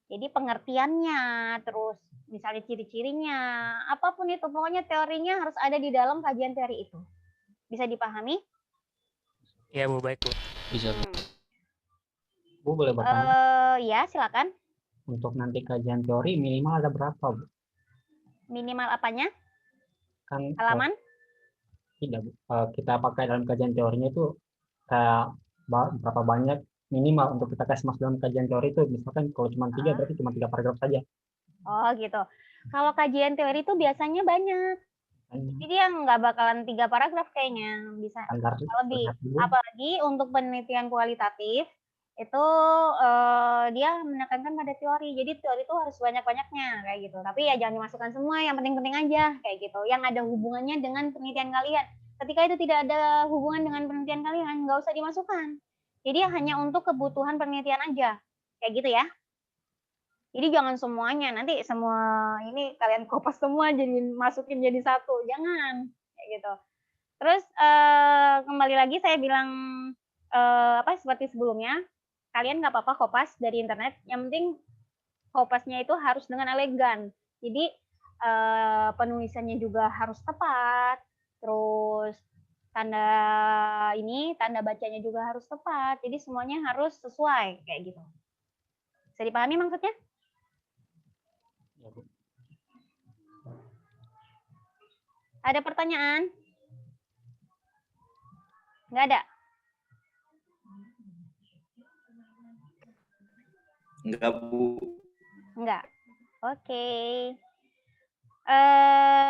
Jadi pengertiannya, terus misalnya ciri-cirinya, apapun itu, pokoknya teorinya harus ada di dalam kajian teori itu. Bisa dipahami? Iya Bu, baik Bu. Bisa Bu. Bu boleh bertanya? Ya, silakan. Untuk nanti kajian teori minimal ada berapa, Bu? Minimal apanya? Kan halaman? Tidak, Bu. Kita pakai dalam kajian teorinya itu kayak berapa banyak minimal untuk kita kasih masuk dalam kajian teori itu. Misalkan kalau cuma 3 berarti cuma 3 paragraf saja. Oh gitu. Kalau kajian teori itu biasanya banyak. Jadi yang nggak bakalan 3 paragraf kayaknya, bisa lebih. Apalagi untuk penelitian kualitatif itu dia menekankan pada teori. Jadi teori itu harus banyak-banyaknya kayak gitu. Tapi ya jangan dimasukkan semua, yang penting-penting aja kayak gitu. Yang ada hubungannya dengan penelitian kalian. Ketika itu tidak ada hubungan dengan penelitian kalian, nggak usah dimasukkan. Jadi hanya untuk kebutuhan penelitian aja. Kayak gitu ya. Jadi jangan semuanya, nanti semua ini kalian kopas semua jadi masukin jadi satu, jangan kayak gitu. Terus kembali lagi saya bilang seperti sebelumnya, kalian nggak apa-apa kopas dari internet, yang penting kopasnya itu harus dengan elegan. Jadi penulisannya juga harus tepat, terus tanda bacanya juga harus tepat, jadi semuanya harus sesuai kayak gitu. Bisa dipahami maksudnya? Ada pertanyaan? Nggak ada? Enggak, Bu. Enggak. Oke.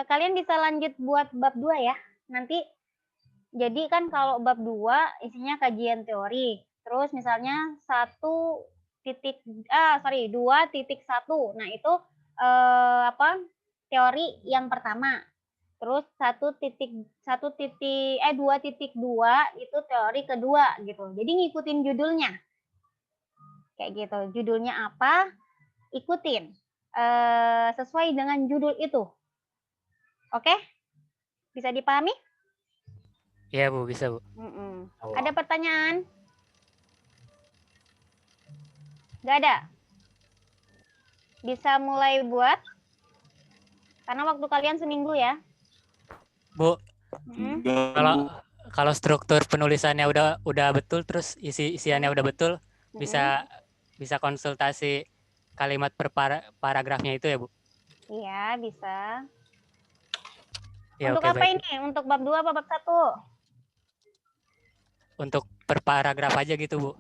Kalian bisa lanjut buat bab 2 ya. Nanti jadi kan kalau bab 2 isinya kajian teori. Terus misalnya 2.1. Nah, itu teori yang pertama. Terus 2.2 itu teori kedua gitu. Jadi ngikutin judulnya. Kayak gitu. Judulnya apa? Ikutin. Sesuai dengan judul itu. Oke? Bisa dipahami? Iya Bu, bisa Bu. Ada pertanyaan? Nggak ada? Bisa mulai buat? Karena waktu kalian seminggu ya. Bu, kalau struktur penulisannya udah betul, terus isiannya udah betul, bisa konsultasi kalimat per paragrafnya itu ya Bu? Iya, bisa. Ya, untuk oke, apa baik. ini? Untuk bab 2 apa bab 1? Untuk per paragraf aja gitu Bu.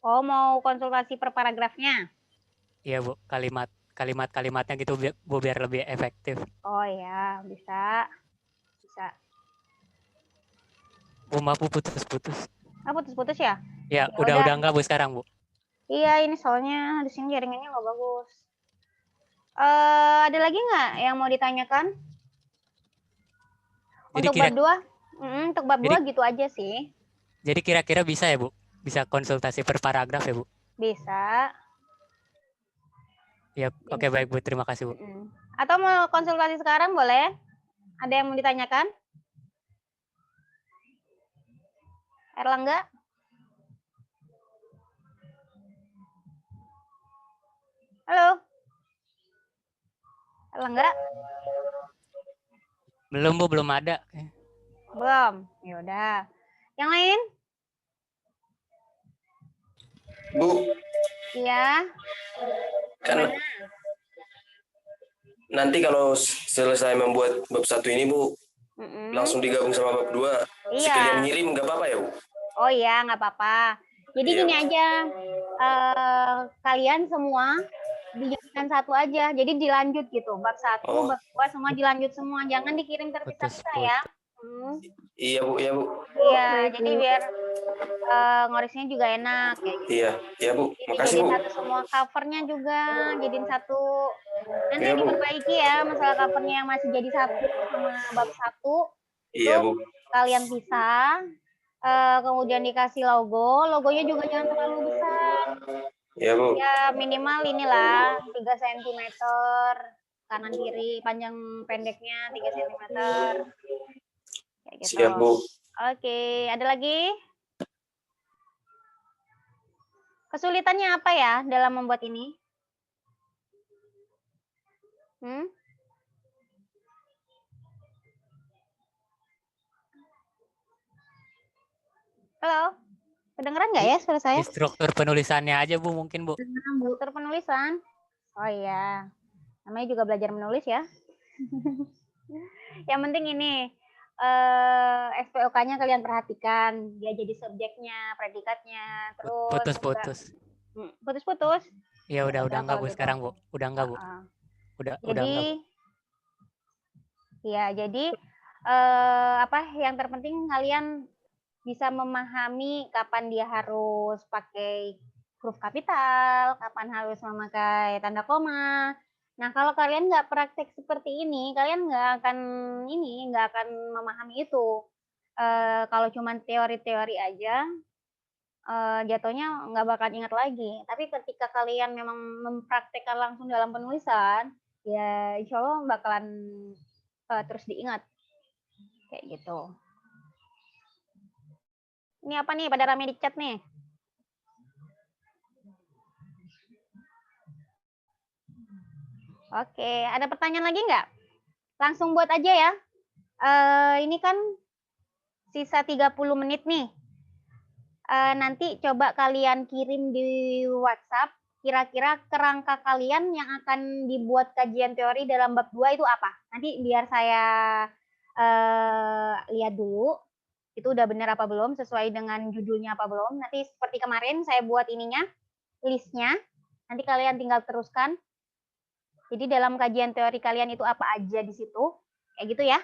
Oh, mau konsultasi per paragrafnya? Iya Bu, kalimatnya gitu Bu, biar lebih efektif. Oh ya, bisa. Bisa. Bu, maaf Bu, putus-putus. Ah, putus-putus ya? Ya, udah enggak Bu sekarang Bu? Iya, ini soalnya di sini jaringannya nggak bagus. Ada lagi nggak yang mau ditanyakan? Jadi untuk bab 2? Untuk bab 2 gitu aja sih. Jadi kira-kira bisa ya Bu? Bisa konsultasi per paragraf ya Bu? Bisa. Ya, oke, baik Bu, terima kasih Bu. Atau mau konsultasi sekarang boleh? Ada yang mau ditanyakan? Erlangga? Halo? Erlangga? Belum Bu, belum ada. Belum? Yaudah. Yang lain? Bu. Iya. Kan nanti kalau selesai membuat bab 1 ini Bu, langsung digabung sama bab 2. Iya. Sekalian ngirim nggak apa-apa ya, Bu? Oh iya, nggak apa-apa. Jadi Iya, gini Bu. aja, kalian semua dijadikan satu aja. Jadi dilanjut gitu, bab 1, bab 2 semua dilanjut semua. Jangan dikirim terpisah-pisah ya. Iya, Bu, iya, Bu. Iya, jadi biar ngorisnya juga enak kayak gitu. Iya, iya, Bu. Jadi Makasih, dijadiin Bu. satu semua, covernya juga jadiin satu. Nanti Iya, Bu. diperbaiki ya masalah covernya yang masih jadi satu sama bab 1 itu Iya, Bu. kalian pisah. Kemudian dikasih logonya juga jangan terlalu besar. Iya, Bu. Ya minimal inilah 3 cm kanan kiri, panjang pendeknya 3 cm. Kayak gitu. Siap, Bu. Oke, ada lagi? Kesulitannya apa ya dalam membuat ini? Halo? Kedengeran nggak ya suara saya? Di struktur penulisannya aja, Bu, mungkin, Bu. Struktur penulisan. Oh iya. Namanya juga belajar menulis ya. Yang penting ini SPOK-nya kalian perhatikan. Dia jadi subjeknya, predikatnya, terus Putus-putus. Putus-putus. Ya udah enggak, Bu, gitu. sekarang, Bu. Udah enggak, Bu. Udah enggak, Bu. Ya, jadi yang terpenting kalian bisa memahami kapan dia harus pakai huruf kapital, kapan harus memakai tanda koma. Nah, kalau kalian nggak praktek seperti ini, kalian nggak akan memahami itu. Kalau cuma teori-teori aja, jatuhnya nggak bakal ingat lagi. Tapi ketika kalian memang mempraktekkan langsung dalam penulisan, ya insya Allah bakalan terus diingat. Kayak gitu. Ini apa nih, pada rame di chat nih? Oke, ada pertanyaan lagi nggak? Langsung buat aja ya. Ini kan sisa 30 menit nih. Nanti coba kalian kirim di WhatsApp, kira-kira kerangka kalian yang akan dibuat kajian teori dalam bab 2 itu apa? Nanti biar saya lihat dulu. Itu udah benar apa belum, sesuai dengan judulnya apa belum. Nanti seperti kemarin saya buat ininya, listnya. Nanti kalian tinggal teruskan. Jadi dalam kajian teori kalian itu apa aja di situ. Kayak gitu ya.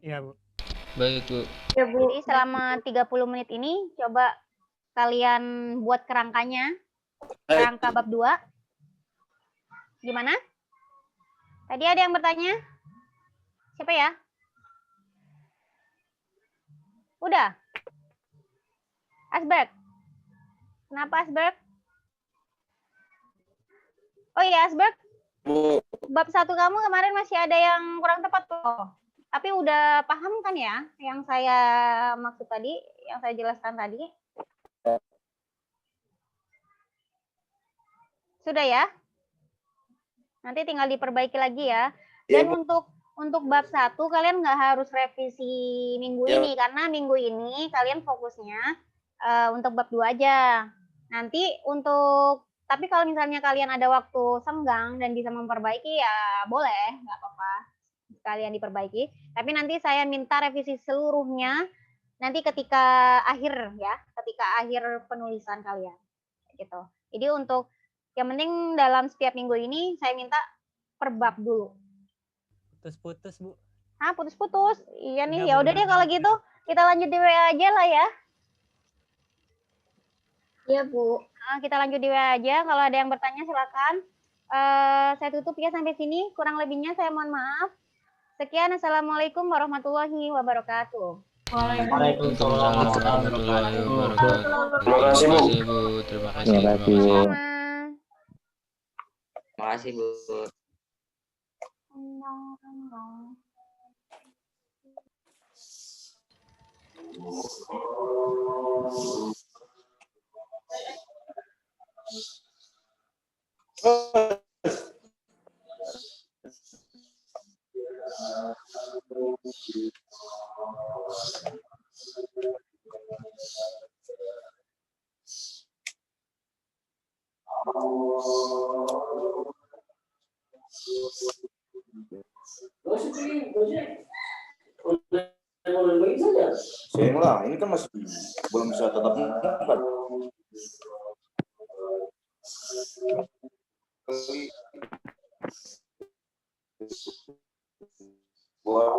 Iya, Bu. Baik, Bu. Ya, Bu. Jadi selama 30 menit ini coba kalian buat kerangkanya. Kerangka bab 2. Gimana? Tadi ada yang bertanya? Siapa ya? Udah? Asberg? Kenapa Asberg? Oh iya Asberg, bab 1 kamu kemarin masih ada yang kurang tepat tuh. Tapi udah paham kan ya yang saya maksud tadi, yang saya jelaskan tadi? Sudah ya? Nanti tinggal diperbaiki lagi ya. Dan untuk bab 1 kalian nggak harus revisi minggu ini, karena minggu ini kalian fokusnya untuk bab 2 aja. Nanti tapi kalau misalnya kalian ada waktu senggang dan bisa memperbaiki ya boleh, nggak apa-apa kalian diperbaiki. Tapi nanti saya minta revisi seluruhnya nanti ketika akhir penulisan kalian. Gitu. Jadi untuk yang penting dalam setiap minggu ini saya minta per bab dulu. Putus-putus, Bu. Putus-putus. Iya nih, ya udah deh kalau gitu kita lanjut di WA aja lah ya. Iya, Bu. Kita lanjut di WA aja. Kalau ada yang bertanya silakan. Saya tutup ya sampai sini. Kurang lebihnya saya mohon maaf. Sekian. Assalamualaikum warahmatullahi wabarakatuh. Waalaikumsalam warahmatullahi wabarakatuh. Terima kasih, Bu. Terima kasih, Bu. Terima kasih, Bu. Sayang lah, ini kan masih belum bisa tetap muka. Buat